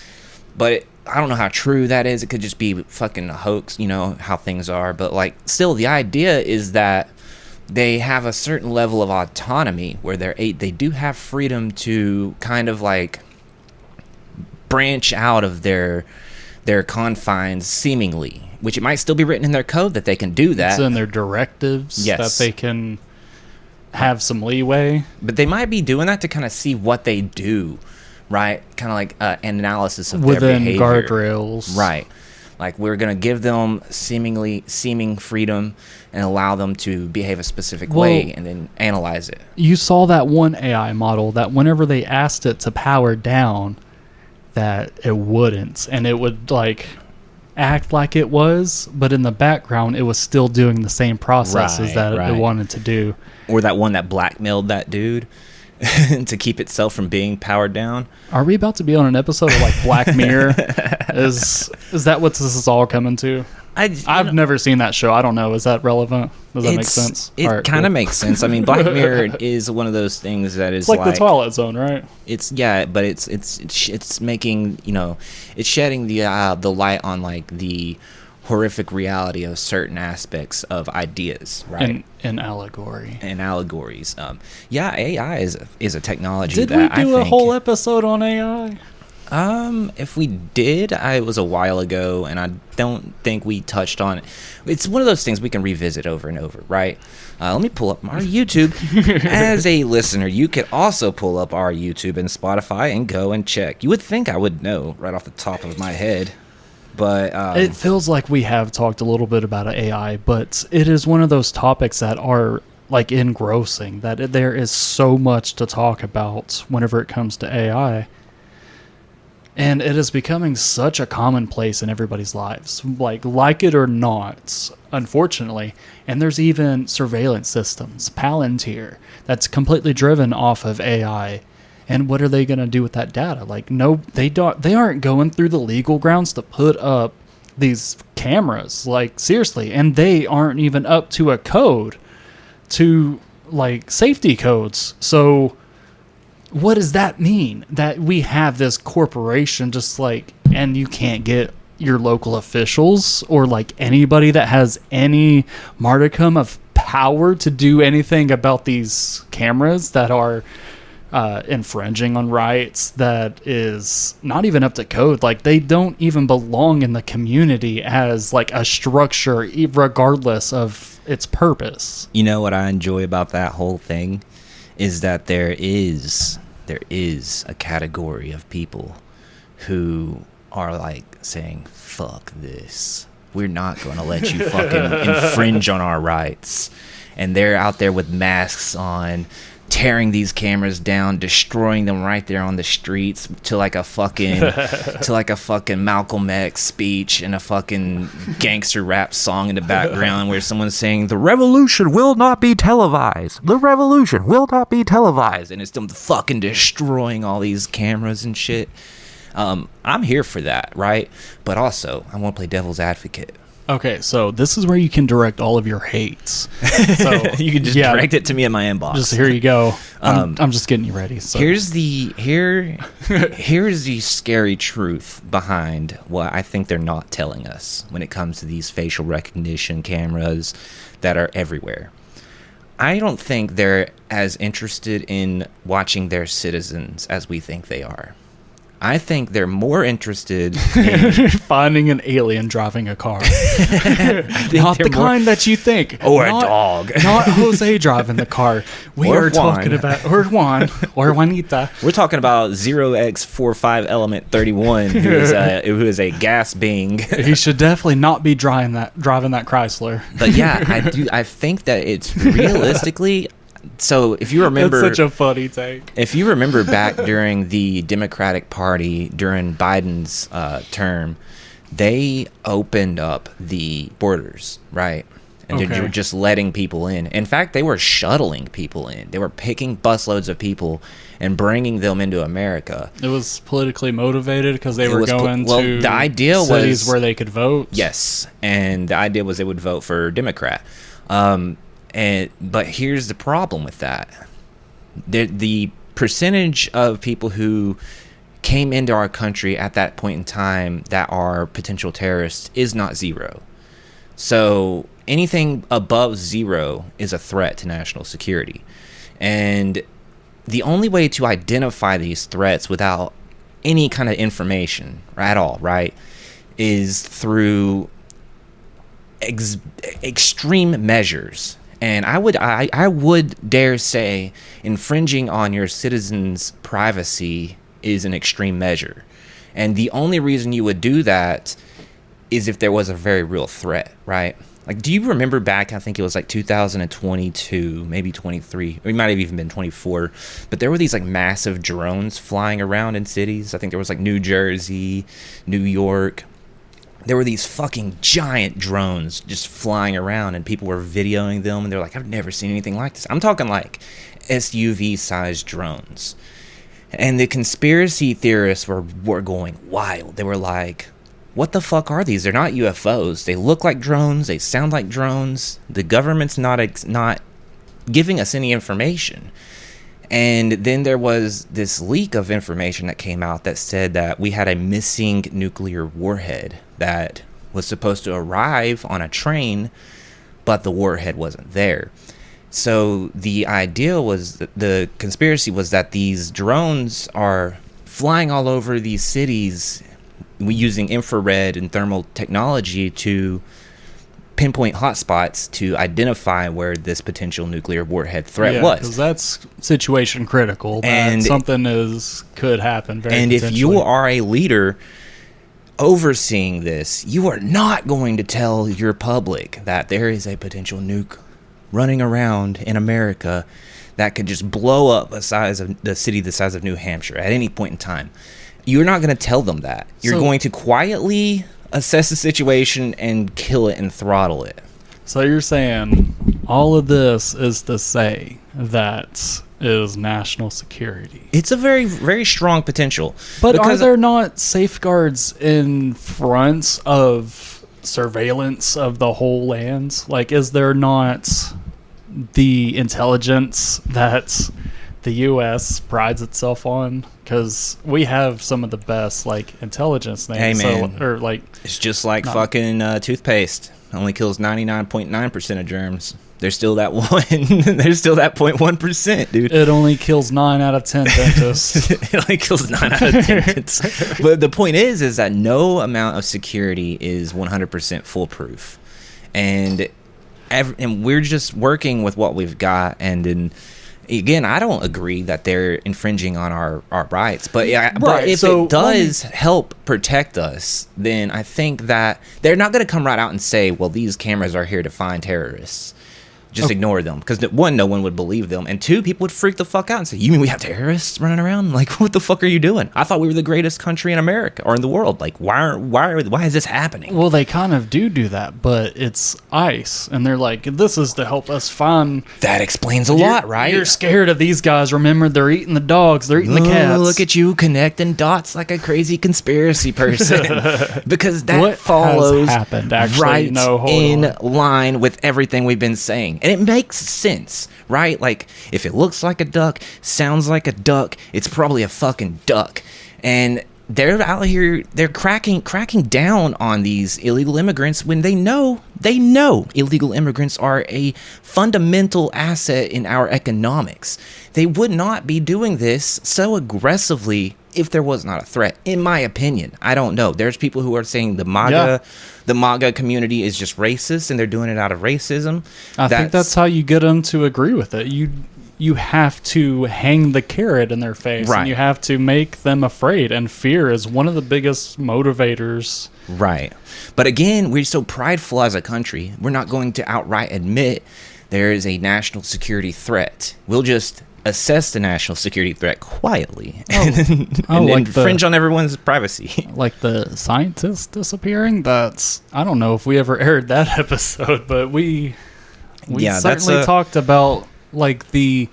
But I don't know how true that is. It could just be fucking a hoax, you know, how things are. But, like, still, the idea is that they have a certain level of autonomy where they do have freedom to kind of, like, branch out of their confines, seemingly. Which it might still be written in their code that they can do that. It's in their directives that they can have some leeway. But they might be doing that to kind of see what they do. Right, kind of like an analysis of within their behavior. Guardrails. Right, like we're gonna give them seeming freedom and allow them to behave a specific way, and then analyze it. You saw that one AI model that whenever they asked it to power down, that it wouldn't, and it would like act like it was, but in the background it was still doing the same processes it wanted to do. Or that one that blackmailed that dude. To keep itself from being powered down. Are we about to be on an episode of like Black Mirror? Is that what this is all coming to? I've never seen that show. I don't know. Is that relevant? Does that make sense? It kind of makes sense. I mean, Black Mirror is one of those things that is it's like the Twilight Zone, right? But it's making, you know, it's shedding the light on like the horrific reality of certain aspects of ideas, right? In allegory. And allegories. AI is a technology. Did we do a whole episode on AI? If we did, it was a while ago, and I don't think we touched on it. It's one of those things we can revisit over and over, right? Let me pull up our YouTube. As a listener, you could also pull up our YouTube and Spotify and go and check. You would think I would know right off the top of my head. But it feels like we have talked a little bit about AI, but it is one of those topics that are like engrossing, that there is so much to talk about whenever it comes to AI. And it is becoming such a commonplace in everybody's lives, like it or not, unfortunately. And there's even surveillance systems, Palantir, that's completely driven off of AI. And what are they going to do with that data? Like, no, they don't. They aren't going through the legal grounds to put up these cameras. Like, seriously, and they aren't even up to a code, to like safety codes. So, what does that mean? That we have this corporation just like, and you can't get your local officials or like anybody that has any modicum of power to do anything about these cameras that are infringing on rights, that is not even up to code. Like, they don't even belong in the community as like a structure, regardless of its purpose. You know what I enjoy about that whole thing is that there is a category of people who are like saying, fuck this, we're not going to let you fucking infringe on our rights. And they're out there with masks on, tearing these cameras down, destroying them right there on the streets to like a fucking Malcolm X speech and a fucking gangster rap song in the background where someone's saying the revolution will not be televised. The revolution will not be televised, and it's them fucking destroying all these cameras and shit. I'm here for that, right? But also, I want to play devil's advocate. Okay, so this is where you can direct all of your hates. So you can just direct it to me in my inbox. Just here you go. I'm just getting you ready. So. Here's the scary truth behind what I think they're not telling us when it comes to these facial recognition cameras that are everywhere. I don't think they're as interested in watching their citizens as we think they are. I think they're more interested in finding an alien driving a car. Not the kind that you think. Or a dog. Not Jose driving the car. We are talking about, or Juan, or Juanita. We're talking about 0x45 element 31, who is a gas bing. He should definitely not be driving that Chrysler. But yeah, I think that it's realistically... So if you remember, that's such a funny take. If you remember back during the Democratic Party during Biden's term, they opened up the borders, right? And they were just letting people in. In fact, they were shuttling people in. They were picking busloads of people and bringing them into America. It was politically motive because they were going to the idea cities where they could vote. Yes, and the idea was they would vote for Democrat. But here's the problem with that. The percentage of people who came into our country at that point in time that are potential terrorists is not zero. So anything above zero is a threat to national security. And the only way to identify these threats without any kind of information at all, right, is through extreme measures. And I would dare say infringing on your citizens' privacy is an extreme measure. And the only reason you would do that is if there was a very real threat, right? Like, do you remember back, I think it was like 2022, maybe 23, or it might have even been 24, but there were these like massive drones flying around in cities. I think there was like New Jersey, New York. There were these fucking giant drones just flying around, and people were videoing them, and they're like, I've never seen anything like this. I'm talking like SUV-sized drones. And the conspiracy theorists were going wild. They were like, what the fuck are these? They're not UFOs. They look like drones. They sound like drones. The government's not giving us any information. And then there was this leak of information that came out that said that we had a missing nuclear warhead that was supposed to arrive on a train, but the warhead wasn't there. So the idea was, the conspiracy was that these drones are flying all over these cities using infrared and thermal technology to pinpoint hotspots to identify where this potential nuclear warhead threat was. Because that's situation critical. And something could happen very And if you are a leader overseeing this, you are not going to tell your public that there is a potential nuke running around in America that could just blow up the size of New Hampshire at any point in time. You're not going to tell them that. You're going to quietly assess the situation and kill it and throttle it. So you're saying all of this is to say that is national security. It's a very, very strong potential. But are there not safeguards in front of surveillance of the whole land? Like, is there not the intelligence that the U.S. prides itself on? Because we have some of the best, like, intelligence names. Hey, man. So, or like, it's just like fucking toothpaste. Only kills 99.9% of germs. There's still that one. There's still that 0.1%, dude. It only kills 9 out of 10 dentists. It only kills 9 out of 10 dentists. But the point is that no amount of security is 100% foolproof. And we're just working with what we've got. And then, again, I don't agree that they're infringing on our rights. But but if it does help protect us, then I think that they're not going to come right out and say, well, these cameras are here to find terrorists. Just ignore them. Because one, no one would believe them. And two, people would freak the fuck out and say, you mean we have terrorists running around? Like, what the fuck are you doing? I thought we were the greatest country in America or in the world. Like, why is this happening? Well, they kind of do that, but it's ICE. And they're like, this is to help us find... That explains a lot, right? You're scared of these guys. Remember, they're eating the dogs. They're eating the cats. Look at you connecting dots like a crazy conspiracy person. Because that what follows has happened, actually? right no, in line with everything we've been saying. And it makes sense, right? Like, if it looks like a duck, sounds like a duck, it's probably a fucking duck. And they're out here, they're cracking down on these illegal immigrants when they know illegal immigrants are a fundamental asset in our economics. They would not be doing this so aggressively if there was not a threat, in my opinion. I don't know. There's people who are saying the MAGA community is just racist and they're doing it out of racism. I think that's how you get them to agree with it. You have to hang the carrot in their face, right. And you have to make them afraid. And fear is one of the biggest motivators. Right. But again, we're so prideful as a country, we're not going to outright admit there is a national security threat. We'll just assess the national security threat quietly and like infringe on everyone's privacy. Like the scientists disappearing? I don't know if we ever aired that episode, but we certainly talked about like the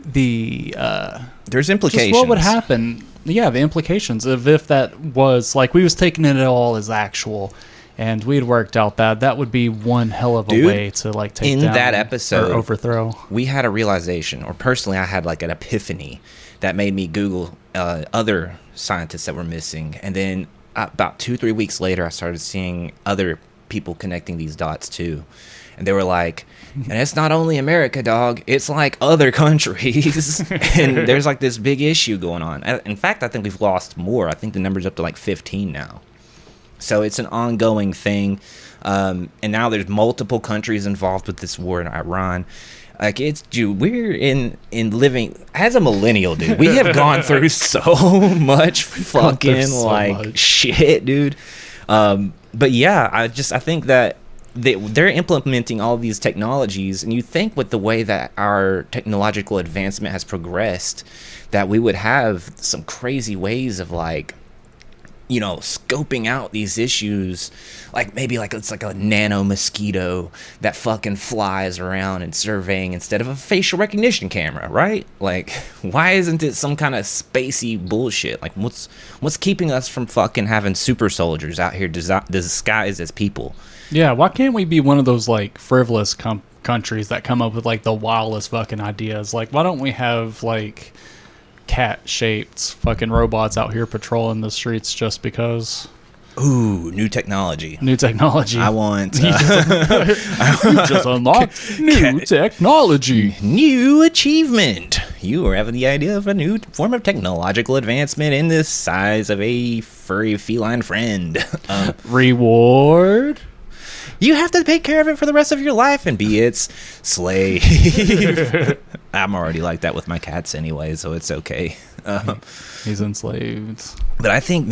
there's implications. Just what would happen? Yeah, the implications of if that was like we was taking it all as actual, and we'd worked out that would be one hell of a way to like take in down that episode or overthrow. We had a realization, or personally, I had like an epiphany that made me Google other scientists that were missing, and then about 2-3 weeks later, I started seeing other people connecting these dots too. And they were like, and it's not only America, dog. It's like other countries. And there's like this big issue going on. In fact, I think we've lost more. I think the number's up to like 15 now. So it's an ongoing thing. And now there's multiple countries involved with this war in Iran. Like, we're in living as a millennial, dude. We have gone through so much fucking like shit, dude. But yeah, I think that they're implementing all these technologies, and you think with the way that our technological advancement has progressed, that we would have some crazy ways of like, you know, scoping out these issues, like maybe like it's like a nano mosquito that fucking flies around and surveying instead of a facial recognition camera, right? Like, why isn't it some kind of spacey bullshit? Like, what's keeping us from fucking having super soldiers out here disguised as people? Yeah, why can't we be one of those like frivolous countries that come up with like the wildest fucking ideas? Like, why don't we have like cat-shaped fucking robots out here patrolling the streets just because? Ooh, new technology. I want... you just unlocked new technology. New achievement. You are having the idea of a new form of technological advancement in the size of a furry feline friend. Reward? You have to take care of it for the rest of your life and be its slave. I'm already like that with my cats anyway, so it's okay. He's enslaved. But I think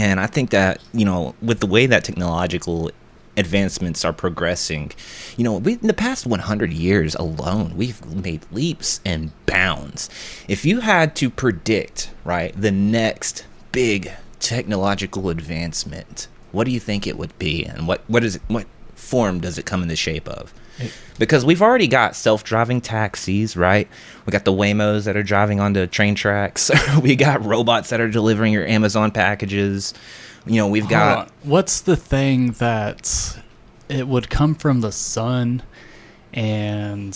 that, you know, with the way that technological advancements are progressing, you know, in the past 100 years alone, we've made leaps and bounds. If you had to predict, right, the next big technological advancement, what do you think it would be? And what form does it come in the shape of? Because we've already got self-driving taxis, right? We got the Waymos that are driving onto train tracks. We got robots that are delivering your Amazon packages. You know, we've got... What's the thing that it would come from the sun and...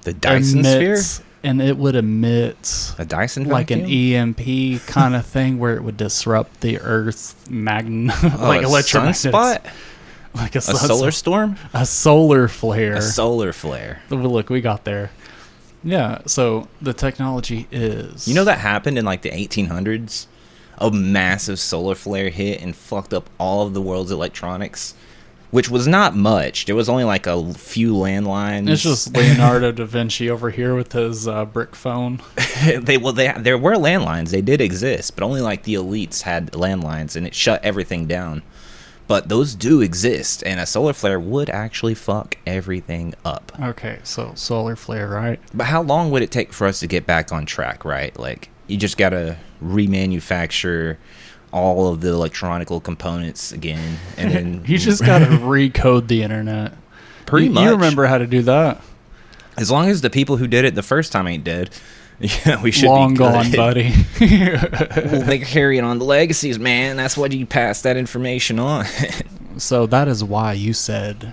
The Dyson sphere? And it would emit... A Dyson like vacuum? an EMP kind of thing where it would disrupt the Earth's like electromagnetic... Sunspot? Like a solar storm? A solar flare. A solar flare. Look, we got there. Yeah, so the technology is... You know that happened in like the 1800s? A massive solar flare hit and fucked up all of the world's electronics, which was not much. There was only like a few landlines. It's just Leonardo da Vinci over here with his brick phone. There were landlines. They did exist, but only like the elites had landlines, and it shut everything down. But those do exist, and a solar flare would actually fuck everything up. Okay, so solar flare, right? But how long would it take for us to get back on track, right? Like, you just got to remanufacture all of the electronical components again, and then... You just got to recode the internet. Pretty much. You remember how to do that. As long as the people who did it the first time ain't dead, yeah, we should long be good. gone, buddy. Well, they're carrying on the legacies, man. That's what you pass that information on. So that is why you said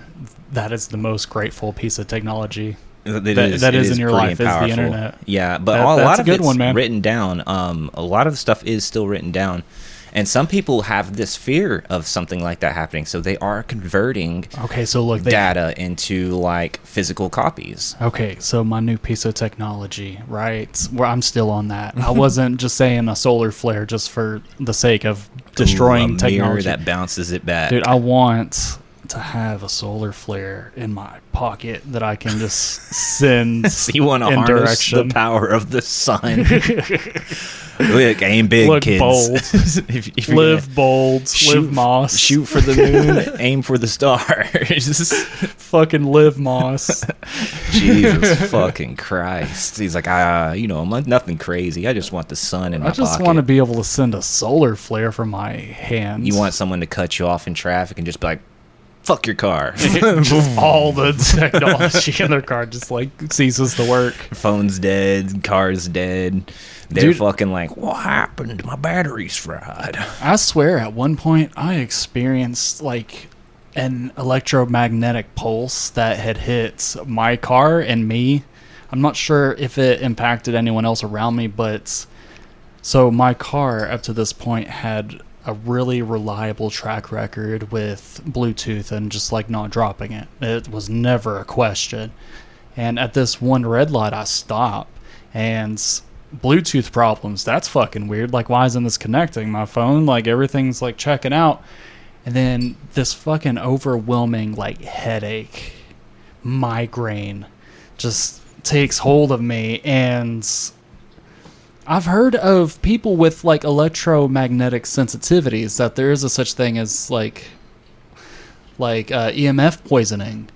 that is the most grateful piece of technology that is in your life is the internet. Yeah, but a lot of it's written down. A lot of stuff is still written down. And some people have this fear of something like that happening, so they are converting data into like physical copies. Okay, so my new piece of technology, right? Where I'm still on that. I wasn't just saying a solar flare just for the sake of destroying technology. Mirror that bounces it back. Dude, I want to have a solar flare in my pocket that I can just send. So you want to harness the power of the sun. Look, aim big, look kids. Bold. if live bold. Live Moss. Shoot for the moon. Aim for the stars. Fucking live Moss. Jesus fucking Christ. He's like, nothing crazy. I just want the sun in my pocket. I just want to be able to send a solar flare from my hands. You want someone to cut you off in traffic and just be like, fuck your car. Just all the technology in their car just like ceases to work. Phone's dead. Car's dead. They're fucking like, what happened? My battery's fried. I swear at one point I experienced like an electromagnetic pulse that had hit my car and me. I'm not sure if it impacted anyone else around me, but so my car up to this point had a really reliable track record with Bluetooth and just like not dropping it. It was never a question. And at this one red light I stopped, and Bluetooth problems, that's fucking weird. Like, why isn't this connecting? My phone, like everything's like checking out. And then this fucking overwhelming like headache, migraine just takes hold of me. And I've heard of people with like electromagnetic sensitivities that there is a such thing as like EMF poisoning.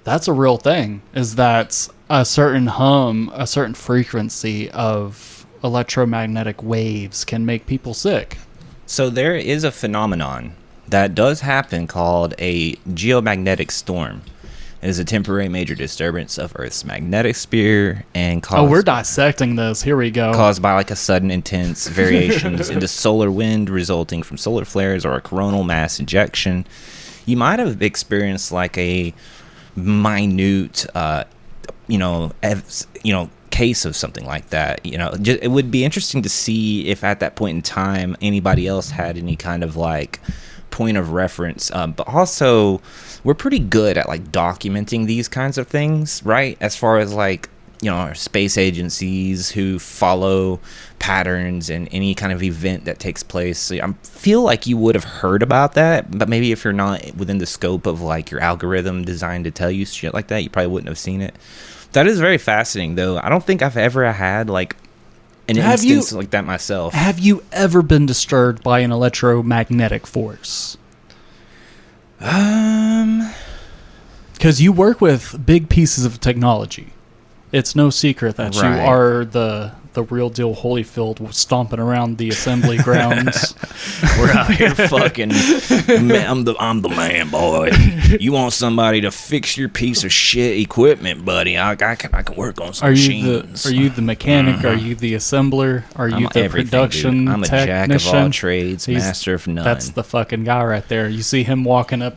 That's a real thing. Is that a certain a certain frequency of electromagnetic waves can make people sick. So there is a phenomenon that does happen called a geomagnetic storm. It is a temporary major disturbance of Earth's magnetic sphere and we're dissecting this. Here we go. Caused by like a sudden intense variations in the solar wind resulting from solar flares or a coronal mass ejection. You might have experienced like a minute, case of something like that. It would be interesting to see if at that point in time anybody else had any kind of like point of reference, but also we're pretty good at like documenting these kinds of things, right? As far as like, our space agencies who follow patterns in any kind of event that takes place. So I feel like you would have heard about that, but maybe if you're not within the scope of like your algorithm designed to tell you shit like that, you probably wouldn't have seen it. That is very fascinating though. I don't think I've ever had like an instance like that myself. Have you ever been disturbed by an electromagnetic force? Because you work with big pieces of technology. It's no secret that you are the real deal Holyfield stomping around the assembly grounds. We're out here fucking. I'm the man, boy. You want somebody to fix your piece of shit equipment, buddy? I can work on some machines. Are you the mechanic? Mm-hmm. Are you the assembler? Are you the production dude. I'm a technician? jack of all trades, master of none. That's the fucking guy right there. You see him walking up.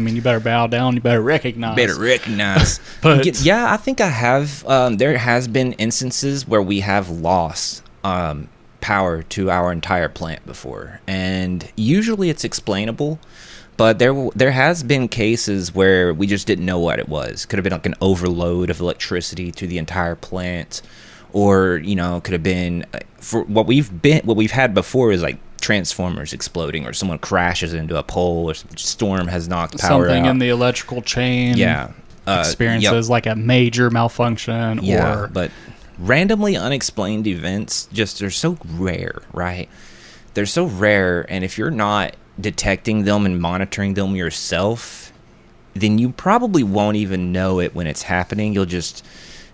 You better bow down. You better recognize. But yeah, I think I have. There has been instances where we have lost power to our entire plant before, and usually it's explainable. But there has been cases where we just didn't know what it was. Could have been like an overload of electricity to the entire plant, or could have been for what we've had before is like transformers exploding, or someone crashes into a pole, or storm has knocked power something out. In the electrical chain. Yeah, experiences like a major malfunction. Yeah, but randomly unexplained events they're so rare, right? They're so rare, and if you're not detecting them and monitoring them yourself, then you probably won't even know it when it's happening. You'll just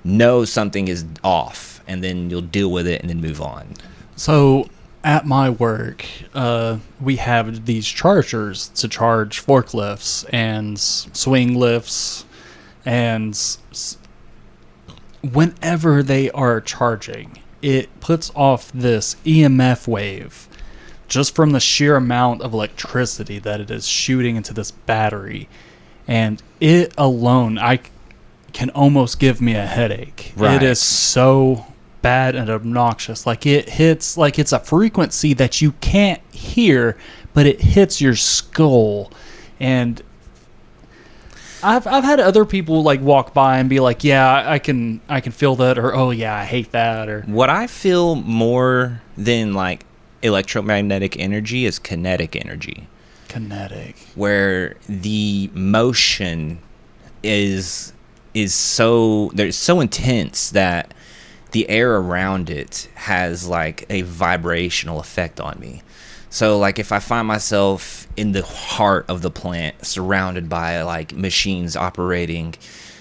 know something is off, and then you'll deal with it and then move on. So at my work, we have these chargers to charge forklifts and swing lifts, and whenever they are charging, it puts off this EMF wave just from the sheer amount of electricity that it is shooting into this battery. And it alone, can almost give me a headache. Right. It is so bad and obnoxious. Like, it hits, like it's a frequency that you can't hear, but it hits your skull. And I've had other people like walk by and be like, yeah, I can feel that, or oh yeah, I hate that. Or what I feel more than like electromagnetic energy is kinetic energy. Kinetic, where the motion is so intense that the air around it has like a vibrational effect on me. So like if I find myself in the heart of the plant surrounded by like machines operating,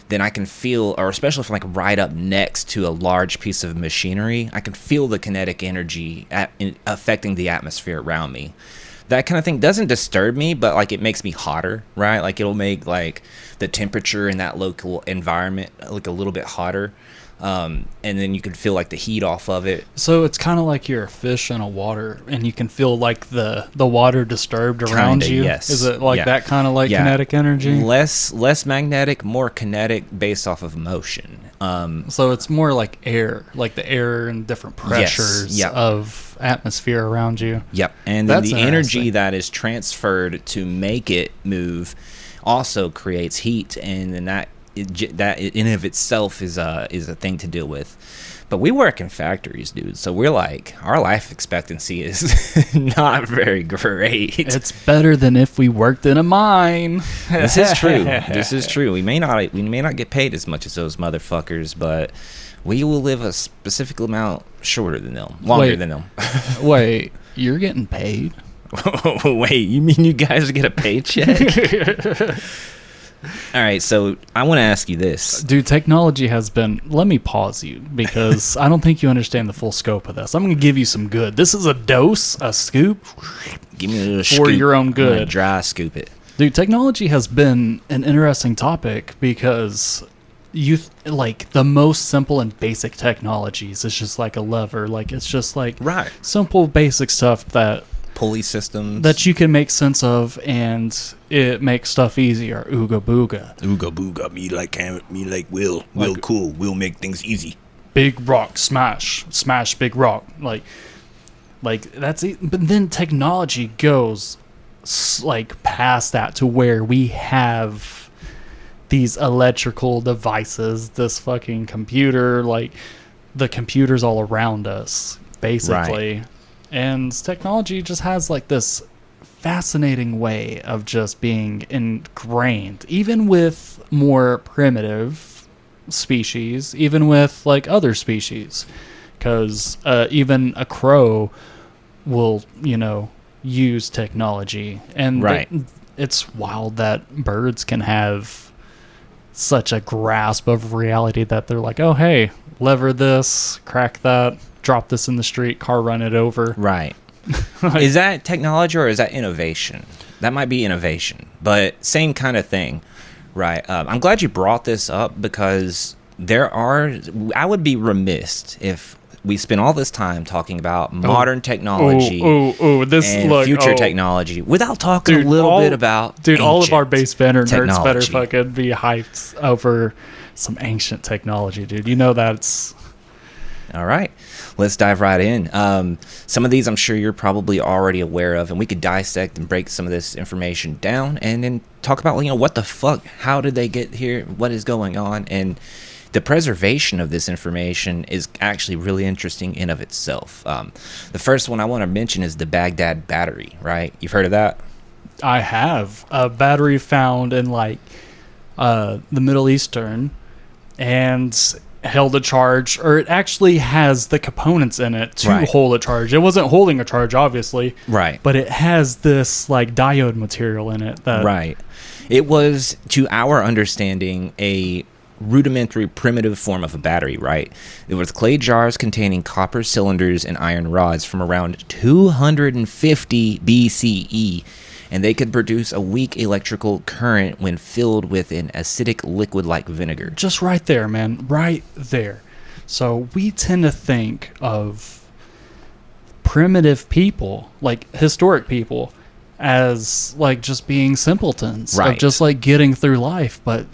then I can feel, or especially if I'm like right up next to a large piece of machinery, I can feel the kinetic energy affecting the atmosphere around me. That kind of thing doesn't disturb me, but like it makes me hotter, right? Like it'll make like the temperature in that local environment like a little bit hotter. And then you can feel like the heat off of it. So it's kind of like you're a fish in a water, and you can feel like the water disturbed around Kinda, you. Yes. Is it like that kind of like kinetic energy? Less magnetic, more kinetic, based off of motion. So it's more like air, like the air and different pressures of atmosphere around you. Yep. And then the energy that is transferred to make it move also creates heat, and then that in of itself is a thing to deal with. But we work in factories, dude, so we're like, our life expectancy is not very great. It's better than if we worked in a mine. This is true. This is true. We may not get paid as much as those motherfuckers, but we will live a specific amount shorter than them, longer than them. Wait, you're getting paid? Wait, you mean you guys get a paycheck? All right, so I want to ask you this. Dude, technology has been... Let me pause you, because I don't think you understand the full scope of this. I'm going to give you some good. This is a dose, a scoop. Give me a little scoop. For your own good. I'm gonna dry scoop it. Dude, technology has been an interesting topic because like the most simple and basic technologies is just like a lever. Like, it's just like simple, basic stuff that... pulley systems that you can make sense of, and it makes stuff easier. Ooga booga. Ooga booga. Me like Will. Will cool. Will make things easy. Big rock smash big rock. Like that's it. But then technology goes like past that to where we have these electrical devices, this fucking computer, like the computers all around us, basically. Right. And technology just has like this fascinating way of just being ingrained, even with more primitive species, even with like other species, because even a crow will, use technology. And it's wild that birds can have such a grasp of reality that they're like, oh, hey, lever this, crack that, drop this in the street, car run it over. Right. Is that technology or is that innovation? That might be innovation, but same kind of thing, right? I'm glad you brought this up, because I would be remiss if we spent all this time talking about modern technology and future technology without talking a little bit about all of our Based Banter nerds better fucking be hyped over some ancient technology, dude. That's... All right, let's dive right in. Some of these I'm sure you're probably already aware of, and we could dissect and break some of this information down and then talk about, what the fuck, how did they get here, what is going on, and the preservation of this information is actually really interesting in of itself. The first one I want to mention is the Baghdad battery, right? You've heard of that? I have. A battery found in the Middle Eastern, and held a charge, or it actually has the components in it to Right. hold a charge. It wasn't holding a charge, obviously. Right. But it has this like diode material in it. That, Right. It was, to our understanding, a rudimentary primitive form of a battery, right? It was clay jars containing copper cylinders and iron rods from around 250 BCE, and they could produce a weak electrical current when filled with an acidic liquid like vinegar. Just right there, man. Right there. So we tend to think of primitive people, like historic people, as like just being simpletons, Right. of just like getting through life. But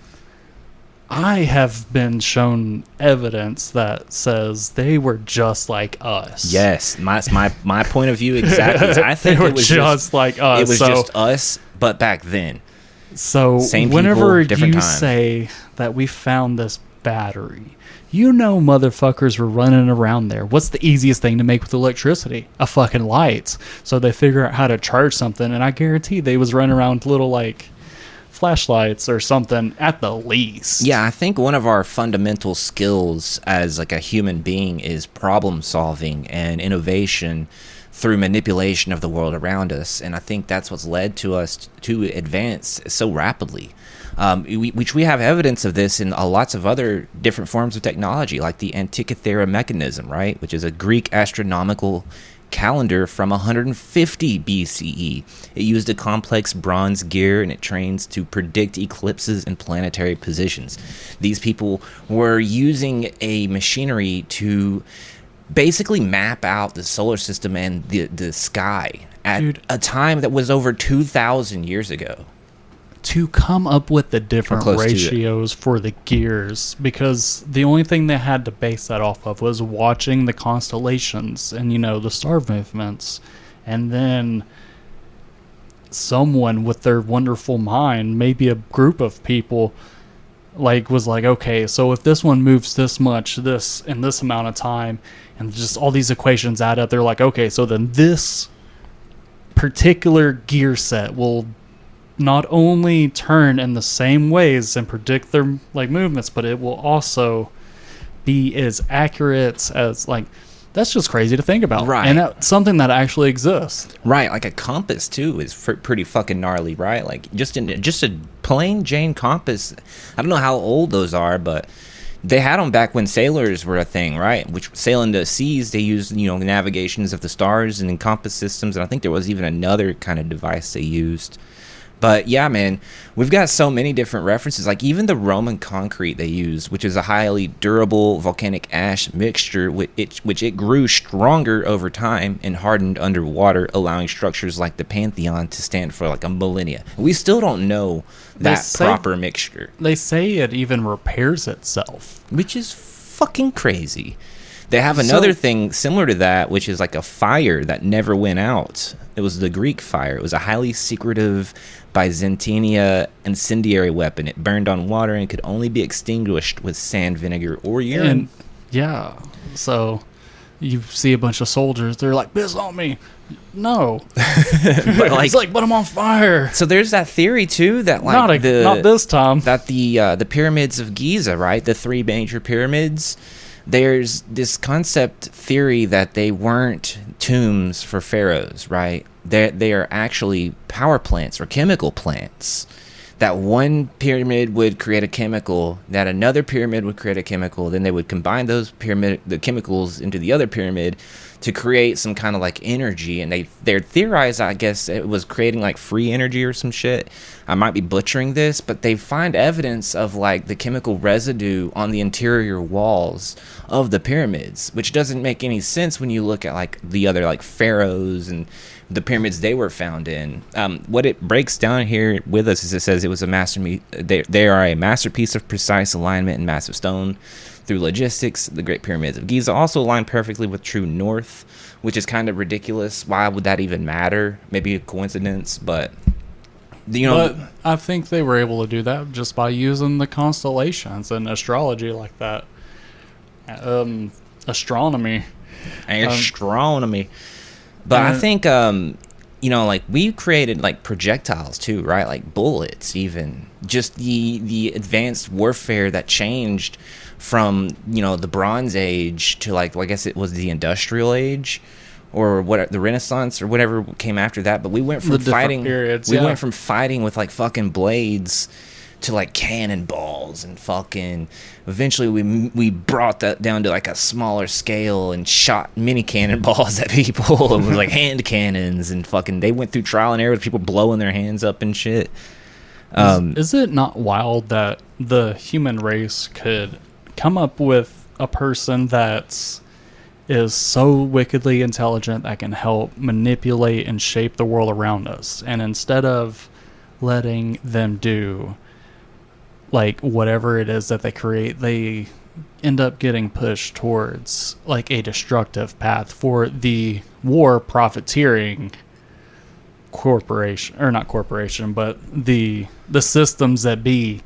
I have been shown evidence that says they were just like us. Yes, my point of view exactly. I think They were it was just like us. It was So- just us, but back then. So Same whenever people, different you time. say that we found this battery, you know motherfuckers were running around there. What's the easiest thing to make with electricity? A fucking light. So they figure out how to charge something, and I guarantee they was running around with little like flashlights or something at the least. Yeah, I think one of our fundamental skills as like a human being is problem solving and innovation through manipulation of the world around us, and I think that's what's led to us to advance so rapidly. Which we have evidence of this in lots of other different forms of technology, like the Antikythera mechanism, right, which is a Greek astronomical calendar from 150 BCE. It used a complex bronze gear, and it trains to predict eclipses and planetary positions. These people were using a machinery to basically map out the solar system and the sky at a time that was over 2,000 years ago. To come up with the different close to it. ratios for the gears, because the only thing they had to base that off of was watching the constellations and, you know, the star movements. And then someone with their wonderful mind, maybe a group of people, like was like, okay, so if this one moves this much, this in this amount of time, and just all these equations add up, they're like, okay, so then this particular gear set will not only turn in the same ways and predict their like movements, but it will also be as accurate as like, that's just crazy to think about. Right. And that's something that actually exists. Right, like a compass too is pretty fucking gnarly, right? Like just a plain Jane compass. I don't know how old those are, but they had them back when sailors were a thing, right? Which sailing the seas, they used, you know, navigations of the stars and compass systems, and I think there was even another kind of device they used. But yeah, man, we've got so many different references. Like even the Roman concrete they use, which is a highly durable volcanic ash mixture, which it grew stronger over time and hardened underwater, allowing structures like the Pantheon to stand for like a millennia. We still don't know that proper mixture. They say it even repairs itself, which is fucking crazy. They have another thing similar to that, which is like a fire that never went out. It was the Greek fire. It was a highly secretive Byzantinia incendiary weapon. It burned on water and could only be extinguished with sand, vinegar, or urine. And yeah, so you see a bunch of soldiers, they're like, piss on me. No. But like, it's like, but I'm on fire. So there's that theory too that like not this time. That the pyramids of Giza, right? The three major pyramids. There's this concept theory that they weren't tombs for pharaohs, right? They are actually power plants or chemical plants. That one pyramid would create a chemical, that another pyramid would create a chemical, then they would combine the chemicals into the other pyramid to create some kind of like energy, and they're theorized, I guess it was creating like free energy or some shit. I might be butchering this, but they find evidence of like the chemical residue on the interior walls of the pyramids, which doesn't make any sense when you look at like the other like pharaohs and the pyramids they were found in. What it breaks down here with us is it says it was a masterpiece. They are a masterpiece of precise alignment and massive stone. Through logistics, the Great Pyramids of Giza also align perfectly with true north, which is kind of ridiculous. Why would that even matter? Maybe a coincidence, but you know. But I think they were able to do that just by using the constellations and astrology like that. Astronomy. But I think like we created like projectiles too, right? Like bullets, even just the advanced warfare that changed from the Bronze Age to like, well, I guess it was the Industrial Age, or what, the Renaissance or whatever came after that. But we went from fighting periods, went from fighting with like fucking blades to like cannonballs, and fucking eventually we brought that down to like a smaller scale and shot mini cannonballs at people. It was like hand cannons, and fucking they went through trial and error with people blowing their hands up and shit. Is it not wild that the human race could come up with a person that is so wickedly intelligent that can help manipulate and shape the world around us, and instead of letting them do like whatever it is that they create, they end up getting pushed towards like a destructive path for the war profiteering corporation, or not corporation, but the systems that be,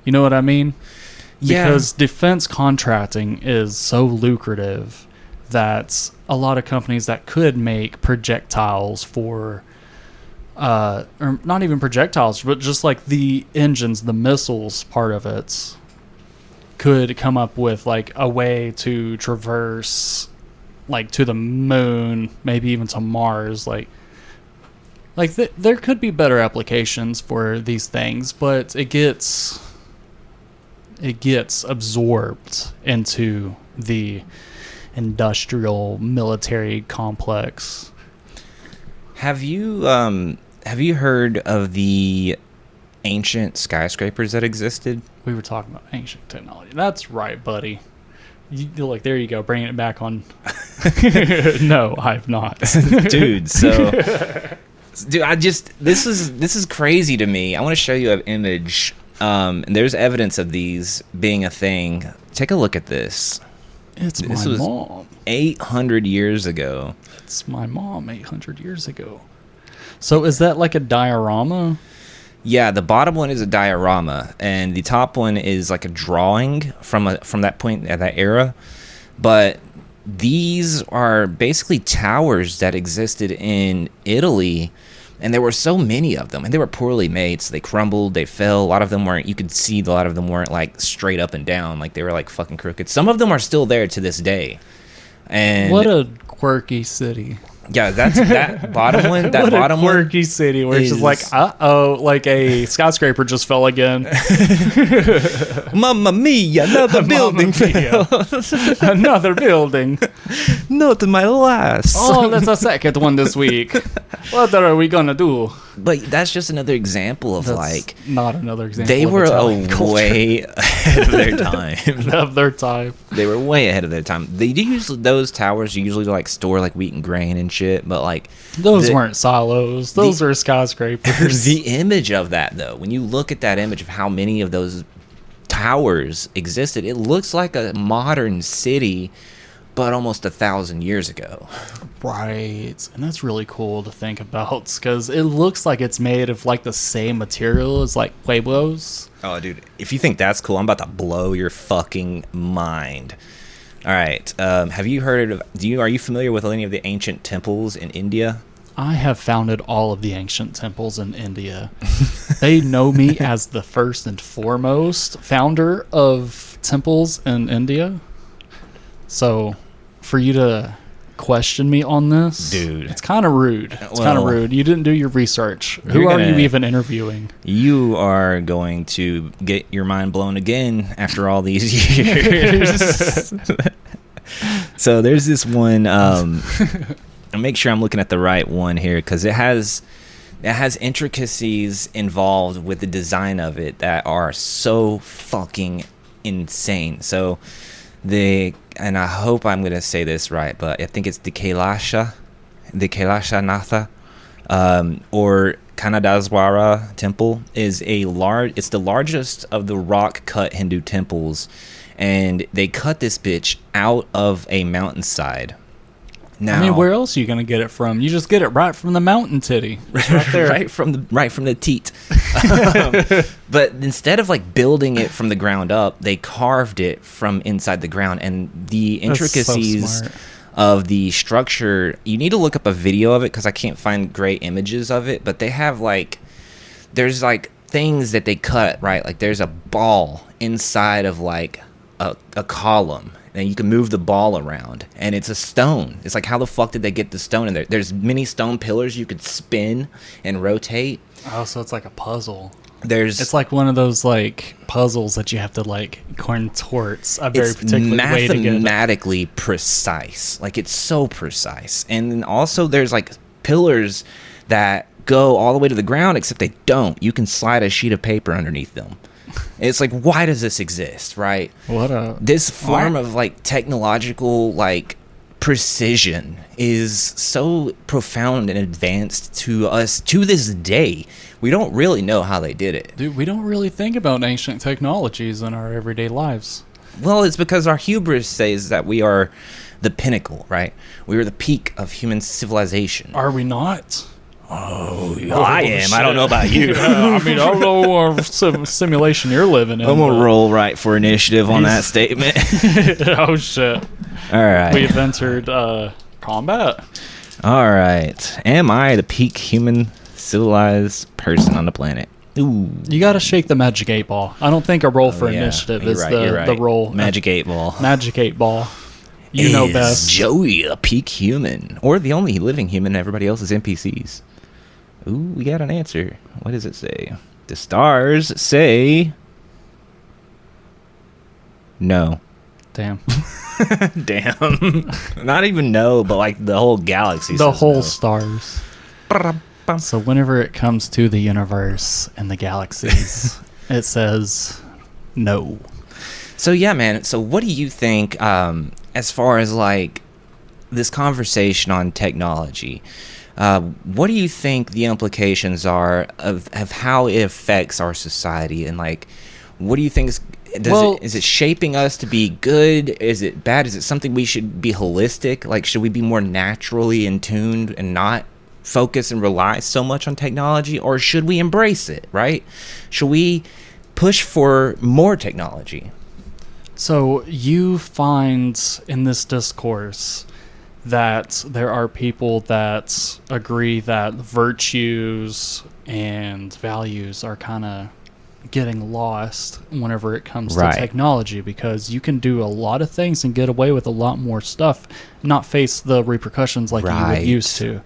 you know what I mean? Because defense contracting is so lucrative that a lot of companies that could make projectiles for or not even projectiles, but just like the engines, the missiles part of it, could come up with like a way to traverse like to the moon, maybe even to Mars. There could be better applications for these things, but it gets absorbed into the industrial military complex. Have you heard of the ancient skyscrapers that existed? We were talking about ancient technology. That's right, buddy. Like, there you go, bringing it back on. No, I've not. Dude, this is crazy to me. I want to show you an image. And there's evidence of these being a thing. Take a look at this. This was mom. 800 years ago. It's my mom 800 years ago. So is that like a diorama? Yeah, the bottom one is a diorama, and the top one is like a drawing from that point, at that era. But these are basically towers that existed in Italy, and there were so many of them, and they were poorly made, so they crumbled, they fell. A lot of them weren't, you could see a lot of them weren't like straight up and down, like they were like fucking crooked. Some of them are still there to this day. And what a quirky city. Yeah, that bottom one. That what bottom a quirky city where it's just like, like a skyscraper just fell again. Mamma mia! Another building fell. Another building. Not my last. Oh, that's a second one this week. What are we gonna do? But that's just another example of not another example. They were way ahead of their time. They were way ahead of their time. They do use those towers usually to like store like wheat and grain and shit, but like those weren't silos. Those are skyscrapers. The image of that, though, when you look at that image of how many of those towers existed, it looks like a modern city, but almost 1,000 years ago. Right. And that's really cool to think about, because it looks like it's made of like the same material as like Pueblos. Oh, dude, if you think that's cool, I'm about to blow your fucking mind. All right. Have you heard of? Are you familiar with any of the ancient temples in India? I have founded all of the ancient temples in India. They know me as the first and foremost founder of temples in India. So, for you to question me on this, dude, it's kind of rude. It's kind of rude. You didn't do your research. Who are you even interviewing? You are going to get your mind blown again after all these years. So there's this one. I'll make sure I'm looking at the right one here, because it has intricacies involved with the design of it that are so fucking insane. So and I hope I'm going to say this right, but I think it's the Kailasha Natha, or Kanadaswara temple is it's the largest of the rock cut Hindu temples, and they cut this bitch out of a mountainside. Now, I mean, where else are you going to get it from? You just get it right from the mountain titty. Right there. right from the teat. But instead of like building it from the ground up, they carved it from inside the ground, and the intricacies of the structure. You need to look up a video of it because I can't find great images of it, but they have like, there's like things that they cut, right? Like there's a ball inside of like a column, and you can move the ball around, and it's a stone. It's like, how the fuck did they get the stone in there? There's many stone pillars you could spin and rotate. Oh, so it's like a puzzle. It's like one of those like puzzles that you have to like contort a very particular way to get it. Mathematically precise. Like it's so precise. And then also there's like pillars that go all the way to the ground, except they don't. You can slide a sheet of paper underneath them. It's like, why does this exist, right? This form of like technological like precision is so profound and advanced to us to this day. We don't really know how they did it. Dude, we don't really think about ancient technologies in our everyday lives. Well, it's because our hubris says that we are the pinnacle, right? We are the peak of human civilization. Are we not? Oh, I am. Shit. I don't know about you. I mean, I don't know what simulation you're living in. I'm going to roll right for initiative on that statement. Oh, shit. All right. We've entered combat. All right. Am I the peak human civilized person on the planet? Ooh. You got to shake the magic 8 ball. I don't think a roll for initiative is the roll. Magic 8 ball. Magic 8 ball. You know best. Joey a peak human? Or the only living human, everybody else is NPCs. Ooh, we got an answer. What does it say? The stars say no. Damn. Damn. Not even no, but like the whole galaxy. The whole stars. So whenever it comes to the universe and the galaxies, it says no. So yeah, man. So what do you think as far as like this conversation on technology? What do you think the implications are of how it affects our society, and like, what do you think is it shaping us to be good? Is it bad? Is it something we should be holistic? Like, should we be more naturally in tune and not focus and rely so much on technology, or should we embrace it? Right? Should we push for more technology? So you find in this discourse that there are people that agree that virtues and values are kind of getting lost whenever it comes to technology, because you can do a lot of things and get away with a lot more stuff, not face the repercussions like you would used to.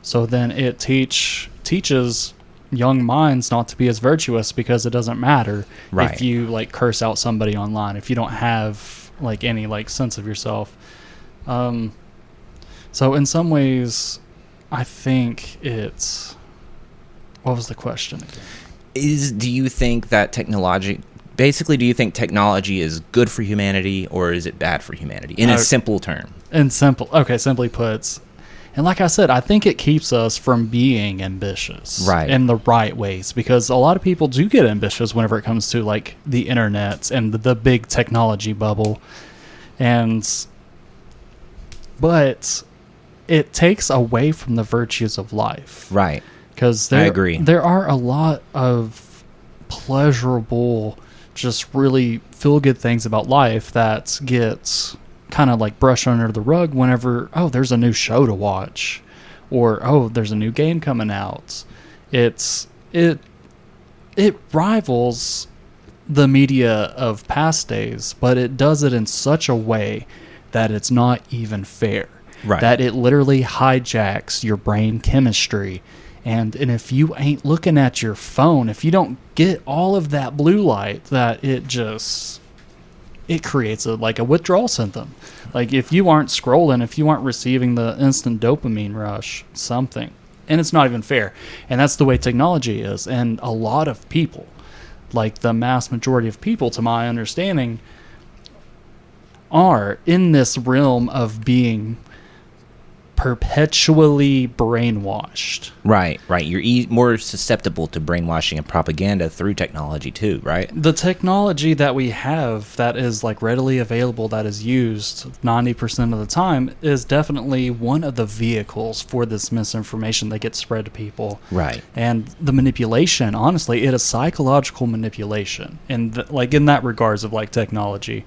So then it teaches young minds not to be as virtuous, because it doesn't matter if you like curse out somebody online, if you don't have like any like sense of yourself. So in some ways, I think it's... What was the question again? Do you think that technology... Basically, do you think technology is good for humanity, or is it bad for humanity? In a simple term. Simply put. And like I said, I think it keeps us from being ambitious in the right ways, because a lot of people do get ambitious whenever it comes to like the internet and the big technology bubble. But it takes away from the virtues of life. Right. Because I agree. There are a lot of pleasurable, just really feel-good things about life that get kind of like brushed under the rug whenever, there's a new show to watch, or, there's a new game coming out. It rivals the media of past days, but it does it in such a way that it's not even fair. Right. That it literally hijacks your brain chemistry. And if you ain't looking at your phone, if you don't get all of that blue light, that it creates a withdrawal symptom. Like if you aren't scrolling, if you aren't receiving the instant dopamine rush, something. And it's not even fair. And that's the way technology is. And a lot of people, like the mass majority of people, to my understanding, are in this realm of being perpetually brainwashed. Right. You're more susceptible to brainwashing and propaganda through technology too, right? The technology that we have that is like readily available, that is used 90% of the time, is definitely one of the vehicles for this misinformation that gets spread to people. Right. And the manipulation, honestly, it is psychological manipulation. And in that regards of like technology.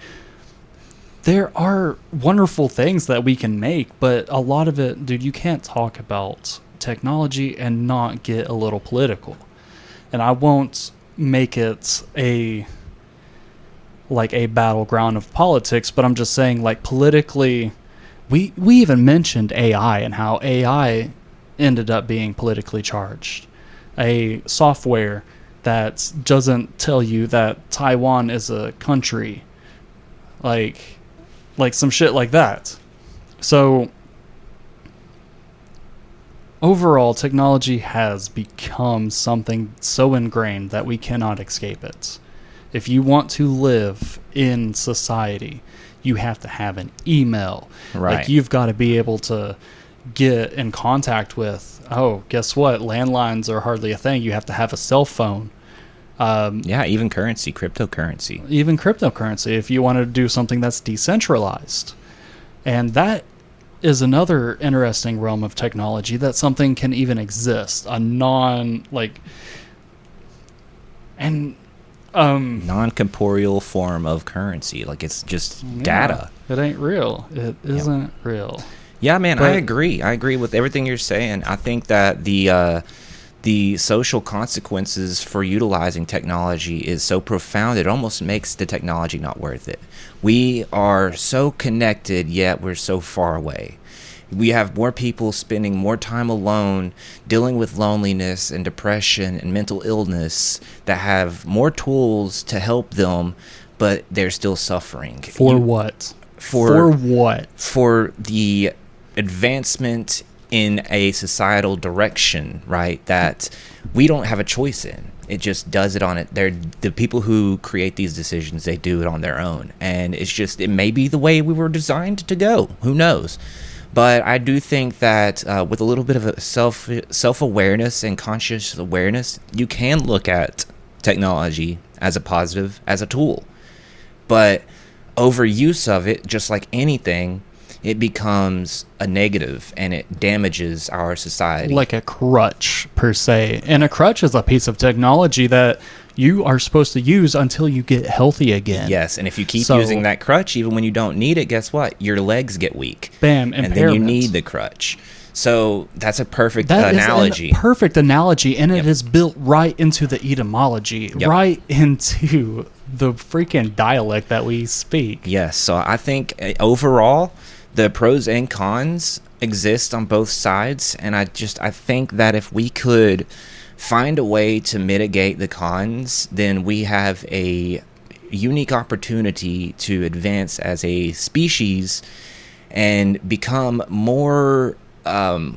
there are wonderful things that we can make, but a lot of it, dude, you can't talk about technology and not get a little political. And I won't make it a battleground of politics, but I'm just saying, like, politically, we even mentioned AI and how AI ended up being politically charged. A software that doesn't tell you that Taiwan is a country, like some shit like that. So overall, technology has become something so ingrained that we cannot escape it. If you want to live in society, you have to have an email. Right. Like, you've got to be able to get in contact with, guess what? Landlines are hardly a thing. You have to have a cell phone. Even cryptocurrency. Even cryptocurrency, if you want to do something that's decentralized. And that is another interesting realm of technology, that something can even exist. A non-corporeal form of currency. Like, it's just data. It ain't real. It isn't real. Yeah, man, but I agree with everything you're saying. I think that the social consequences for utilizing technology is so profound, it almost makes the technology not worth it. We are so connected, yet we're so far away. We have more people spending more time alone, dealing with loneliness and depression and mental illness, that have more tools to help them, but they're still suffering. For what? For the advancement in a societal direction, right, that we don't have a choice in. It just does it on it. They're the people who create these decisions, they do it on their own. And it may be the way we were designed to go. Who knows? But I do think that with a little bit of a self-awareness and conscious awareness, you can look at technology as a positive, as a tool. But overuse of it, just like anything, it becomes a negative and it damages our society. Like a crutch, per se. And a crutch is a piece of technology that you are supposed to use until you get healthy again. Yes, and if you keep using that crutch, even when you don't need it, guess what? Your legs get weak. Bam, impairment. And then you need the crutch. So that's a perfect analogy. Perfect analogy, and it is built right into the etymology, right into the freaking dialect that we speak. Yes, so I think overall, the pros and cons exist on both sides, and I think that if we could find a way to mitigate the cons, then we have a unique opportunity to advance as a species and become more, we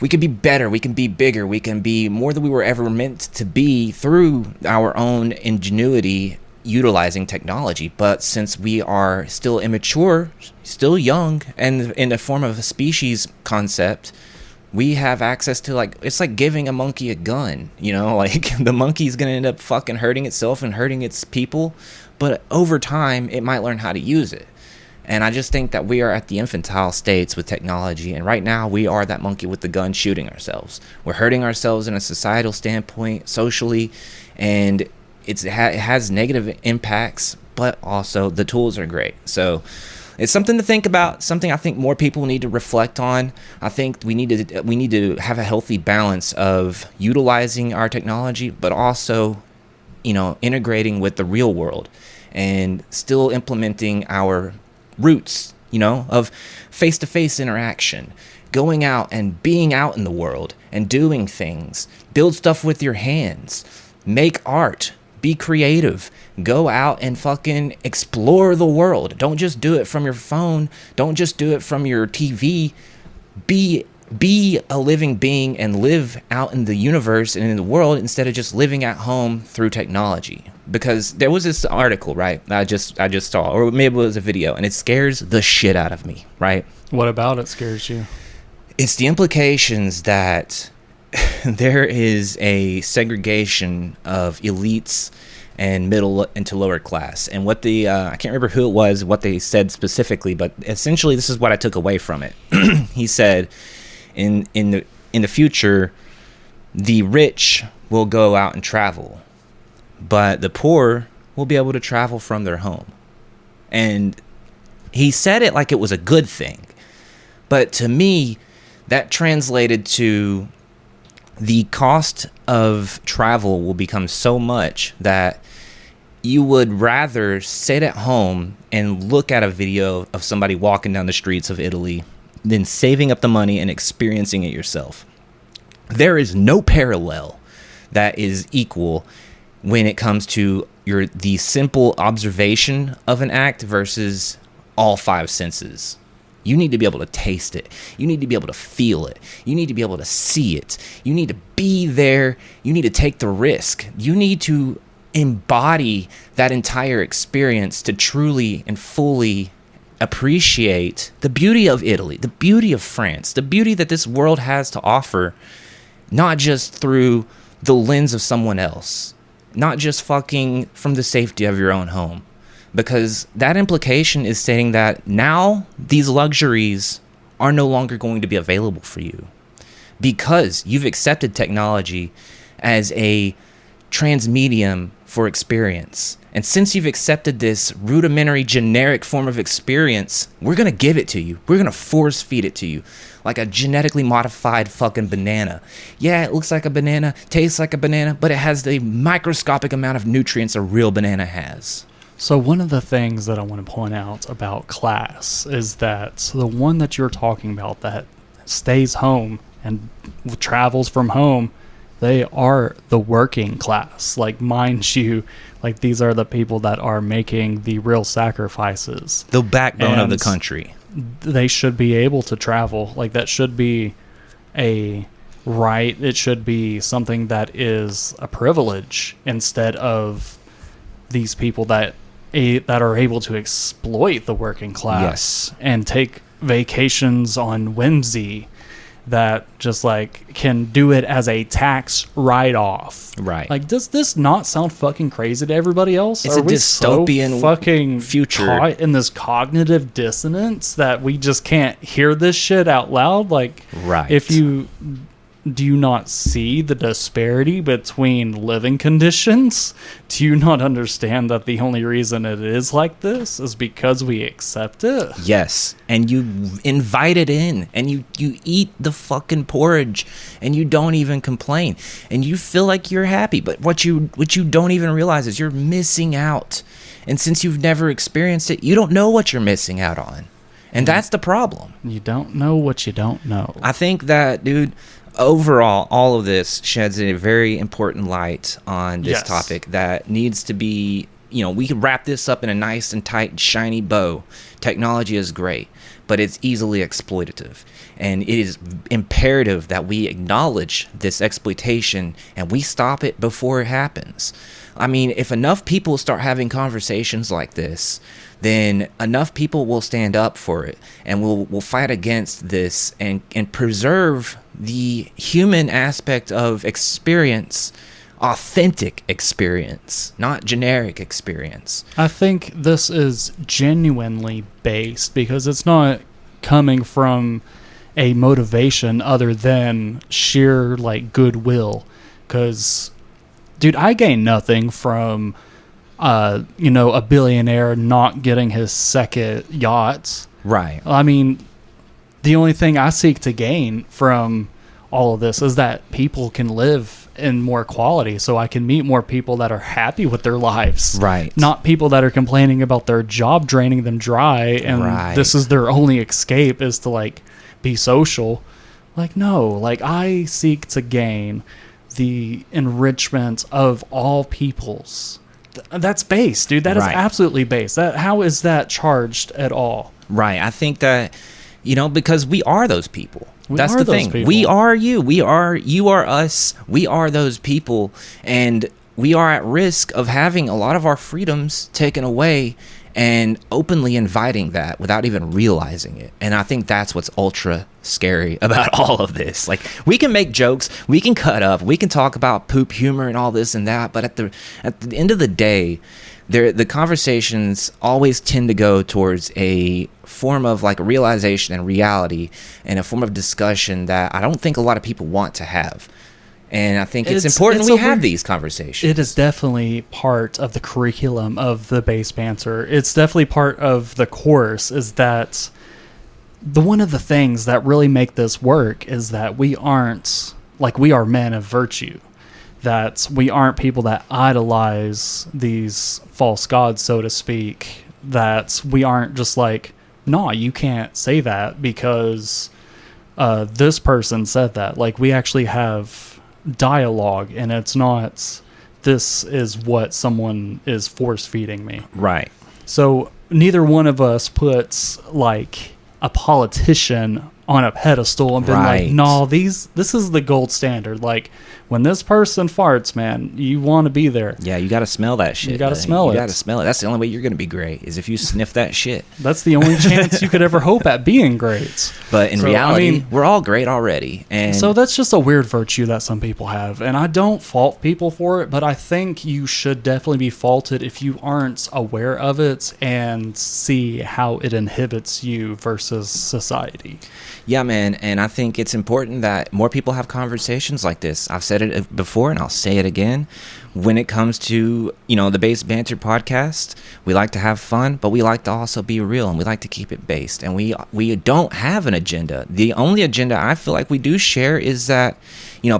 can be better, we can be bigger, we can be more than we were ever meant to be through our own ingenuity utilizing technology. But since we are still immature, still young, and in the form of a species concept, we have access to, like, it's like giving a monkey a gun, like the monkey's gonna end up fucking hurting itself and hurting its people, but over time it might learn how to use it. And I just think that we are at the infantile states with technology, and right now we are that monkey with the gun shooting ourselves. We're hurting ourselves in a societal standpoint, socially, and it has negative impacts, but also the tools are great. So it's something to think about, something I think more people need to reflect on. I think we need to have a healthy balance of utilizing our technology, but also, integrating with the real world and still implementing our roots, of face-to-face interaction, going out and being out in the world and doing things, build stuff with your hands, make art, be creative, go out and fucking explore the world. Don't just do it from your phone. Don't just do it from your TV. Be a living being and live out in the universe and in the world instead of just living at home through technology. Because there was this article, right, I just saw, or maybe it was a video, and it scares the shit out of me, right? What about it scares you? It's the implications that there is a segregation of elites and middle into lower class. And what I can't remember who it was, what they said specifically, but essentially this is what I took away from it. He said, in the future, the rich will go out and travel, but the poor will be able to travel from their home. And he said it like it was a good thing. But to me, that translated to the cost of travel will become so much that you would rather sit at home and look at a video of somebody walking down the streets of Italy than saving up the money and experiencing it yourself. There is no parallel that is equal when it comes to the simple observation of an act versus all five senses. You need to be able to taste it. You need to be able to feel it. You need to be able to see it. You need to be there. You need to take the risk. You need to embody that entire experience to truly and fully appreciate the beauty of Italy, the beauty of France, the beauty that this world has to offer, not just through the lens of someone else, not just fucking from the safety of your own home. Because that implication is stating that now these luxuries are no longer going to be available for you because you've accepted technology as a transmedium for experience. And since you've accepted this rudimentary generic form of experience, we're going to give it to you. We're going to force feed it to you like a genetically modified fucking banana. Yeah, it looks like a banana, tastes like a banana, but it has the microscopic amount of nutrients a real banana has. So one of the things that I want to point out about class is that the one that you're talking about that stays home and travels from home, they are the working class. Like, mind you, like these are the people that are making the real sacrifices. The backbone of the country. They should be able to travel. Like, that should be a right. It should be something that is a privilege instead of these people that are able to exploit the working class and take vacations on whimsy that just like can do it as a tax write-off. Right. Like, does this not sound fucking crazy to everybody else? It's a dystopian fucking future caught in this cognitive dissonance that we just can't hear this shit out loud. Like, right. If you do you not see the disparity between living conditions? Do you not understand that the only reason it is like this is because we accept it? Yes, and you invite it in, and you eat the fucking porridge, and you don't even complain, and you feel like you're happy. But what you don't even realize is you're missing out. And since you've never experienced it, you don't know what you're missing out on. And that's the problem. You don't know what you don't know. I think that, dude, overall, all of this sheds a very important light on this topic that needs to be, we could wrap this up in a nice and tight, shiny bow. Technology is great, but it's easily exploitative. And it is imperative that we acknowledge this exploitation and we stop it before it happens. I mean, if enough people start having conversations like this, then enough people will stand up for it and will fight against this and preserve the human aspect of experience, authentic experience, not generic experience. I think this is genuinely based because it's not coming from a motivation other than sheer like goodwill. Because, dude, I gain nothing from a billionaire not getting his second yacht. Right. I mean, the only thing I seek to gain from all of this is that people can live in more quality, so I can meet more people that are happy with their lives. Right. Not people that are complaining about their job draining them dry, and this is their only escape is to like be social. Like, no, like I seek to gain the enrichment of all peoples. That's base, dude. That is absolutely base. How is that charged at all? Right. I think that, because we are those people. That's the thing. People. We are you. You are us. We are those people. And we are at risk of having a lot of our freedoms taken away and openly inviting that without even realizing it. And I think that's what's ultra scary about all of this. Like, we can make jokes, we can cut up, we can talk about poop humor and all this and that, but at the end of the day, the conversations always tend to go towards a form of like realization and reality and a form of discussion that I don't think a lot of people want to have. And I think it's important we have these conversations. It is definitely part of the curriculum of the Based Banter. It's definitely part of the course, is that one of the things that really make this work is that we are men of virtue. That we aren't people that idolize these false gods, so to speak. That we aren't just like, nah, you can't say that because this person said that. Like, we actually have dialogue, and it's not, this is what someone is force feeding me. Right. So neither one of us puts like a politician on a pedestal and been like, no, this is the gold standard. Like, when this person farts, man, you want to be there. Yeah, you got to smell that shit. You got to smell it. You got to smell it. That's the only way you're going to be great, is if you sniff that shit. That's the only chance you could ever hope at being great. But in reality, we're all great already. And so that's just a weird virtue that some people have. And I don't fault people for it, but I think you should definitely be faulted if you aren't aware of it and see how it inhibits you versus society. Yeah, man, and I think it's important that more people have conversations like this. I've said it before, and I'll say it again. When it comes to, the Based Banter Podcast, we like to have fun, but we like to also be real, and we like to keep it based. And we don't have an agenda. The only agenda I feel like we do share is that,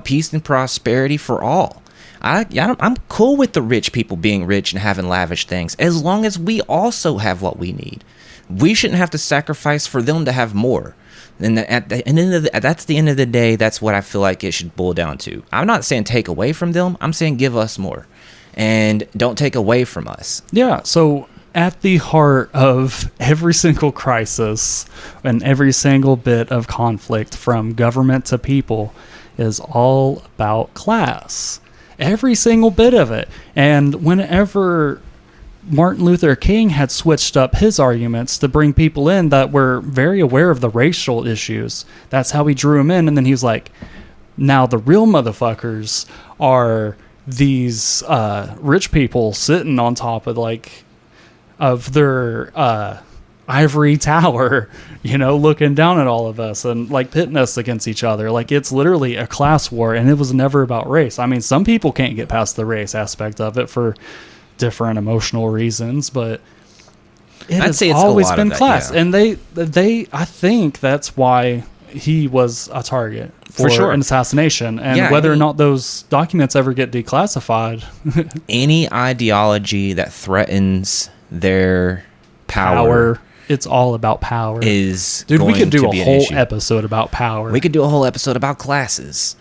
peace and prosperity for all. I'm cool with the rich people being rich and having lavish things, as long as we also have what we need. We shouldn't have to sacrifice for them to have more. And that's the end of the day. That's what I feel like it should boil down to. I'm not saying take away from them. I'm saying give us more, and don't take away from us. Yeah. So at the heart of every single crisis and every single bit of conflict, from government to people, is all about class. Every single bit of it. And whenever Martin Luther King had switched up his arguments to bring people in that were very aware of the racial issues, that's how he drew them in. And then he was like, now the real motherfuckers are these rich people sitting on top of their ivory tower, looking down at all of us and pitting us against each other. Like, it's literally a class war, and it was never about race. I mean, some people can't get past the race aspect of it for different emotional reasons, but I'd say it's always been class. Yeah. And they I think that's why he was a target for sure, an assassination. And whether or not those documents ever get declassified, any ideology that threatens their power, it's all about power. We could do a whole episode about power. We could do a whole episode about classes.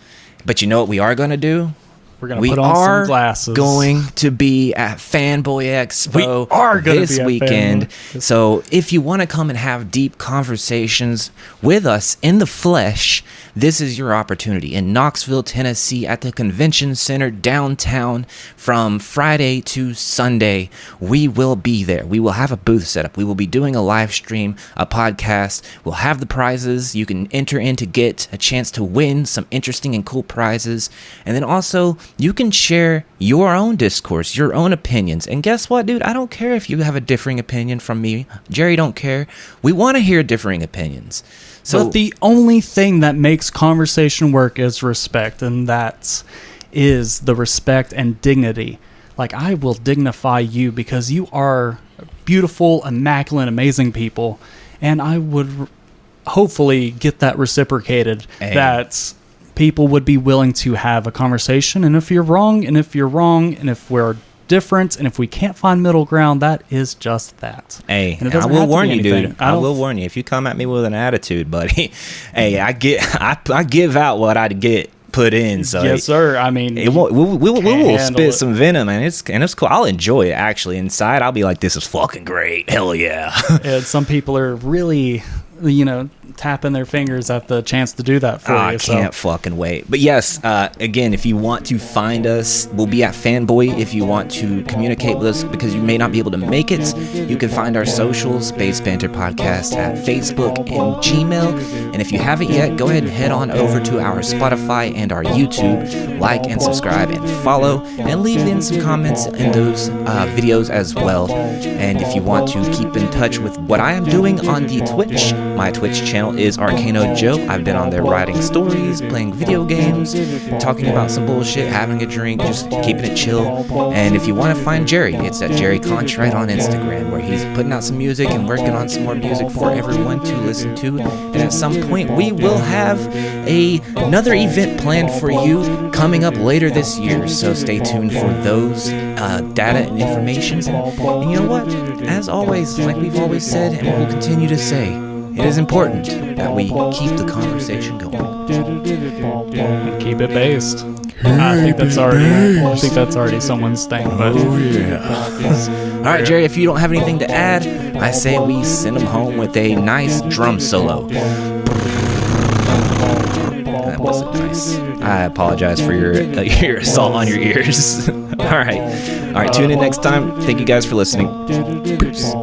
But you know what we are going to do? We're going to put on some glasses. Going to be at Fanboy Expo this weekend. So if you want to come and have deep conversations with us in the flesh, this is your opportunity in Knoxville, Tennessee, at the Convention Center downtown from Friday to Sunday. We will be there. We will have a booth set up. We will be doing a live stream, a podcast. We'll have the prizes. You can enter in to get a chance to win some interesting and cool prizes. And then also, you can share your own discourse, your own opinions. And guess what, dude? I don't care if you have a differing opinion from me. Jerry don't care. We want to hear differing opinions. But the only thing that makes conversation work is respect, and that is the respect and dignity. Like, I will dignify you because you are beautiful, immaculate, amazing people, and I would hopefully get that reciprocated, that people would be willing to have a conversation. And if you're wrong, and if we're different, and if we can't find middle ground, that is just that. Hey, I will warn you, dude. I will warn you. If you come at me with an attitude, buddy, hey, I give out what I get put in. So yes, sir. I mean, we will spit some venom, and it's cool. I'll enjoy it. Actually, inside, I'll be like, this is fucking great. Hell yeah. And some people are really, tapping their fingers at the chance to do that for you. I can't fucking wait. But yes, again, if you want to find us, we'll be at Fanboy. If you want to communicate with us because you may not be able to make it, you can find our socials, Based Banter Podcast, at Facebook and Gmail. And if you haven't yet, go ahead and head on over to our Spotify and our YouTube. Like and subscribe and follow, and leave in some comments in those videos as well. And if you want to keep in touch with what I am doing on the Twitch, my Twitch channel channel is Arcano Joe. I've been on there writing stories, playing video games, talking about some bullshit, having a drink, just keeping it chill. And if you want to find Jerry, it's at Jerry Contrite on Instagram, where he's putting out some music and working on some more music for everyone to listen to. And at some point, we will have another event planned for you coming up later this year. So stay tuned for those data and information. And you know what? As always, like we've always said, and we'll continue to say, it is important that we keep the conversation going. And keep it based. I think that's already someone's thing. But all right, Jerry, if you don't have anything to add, I say we send them home with a nice drum solo. That wasn't nice. I apologize for your assault on your ears. All right, tune in next time. Thank you guys for listening. Peace.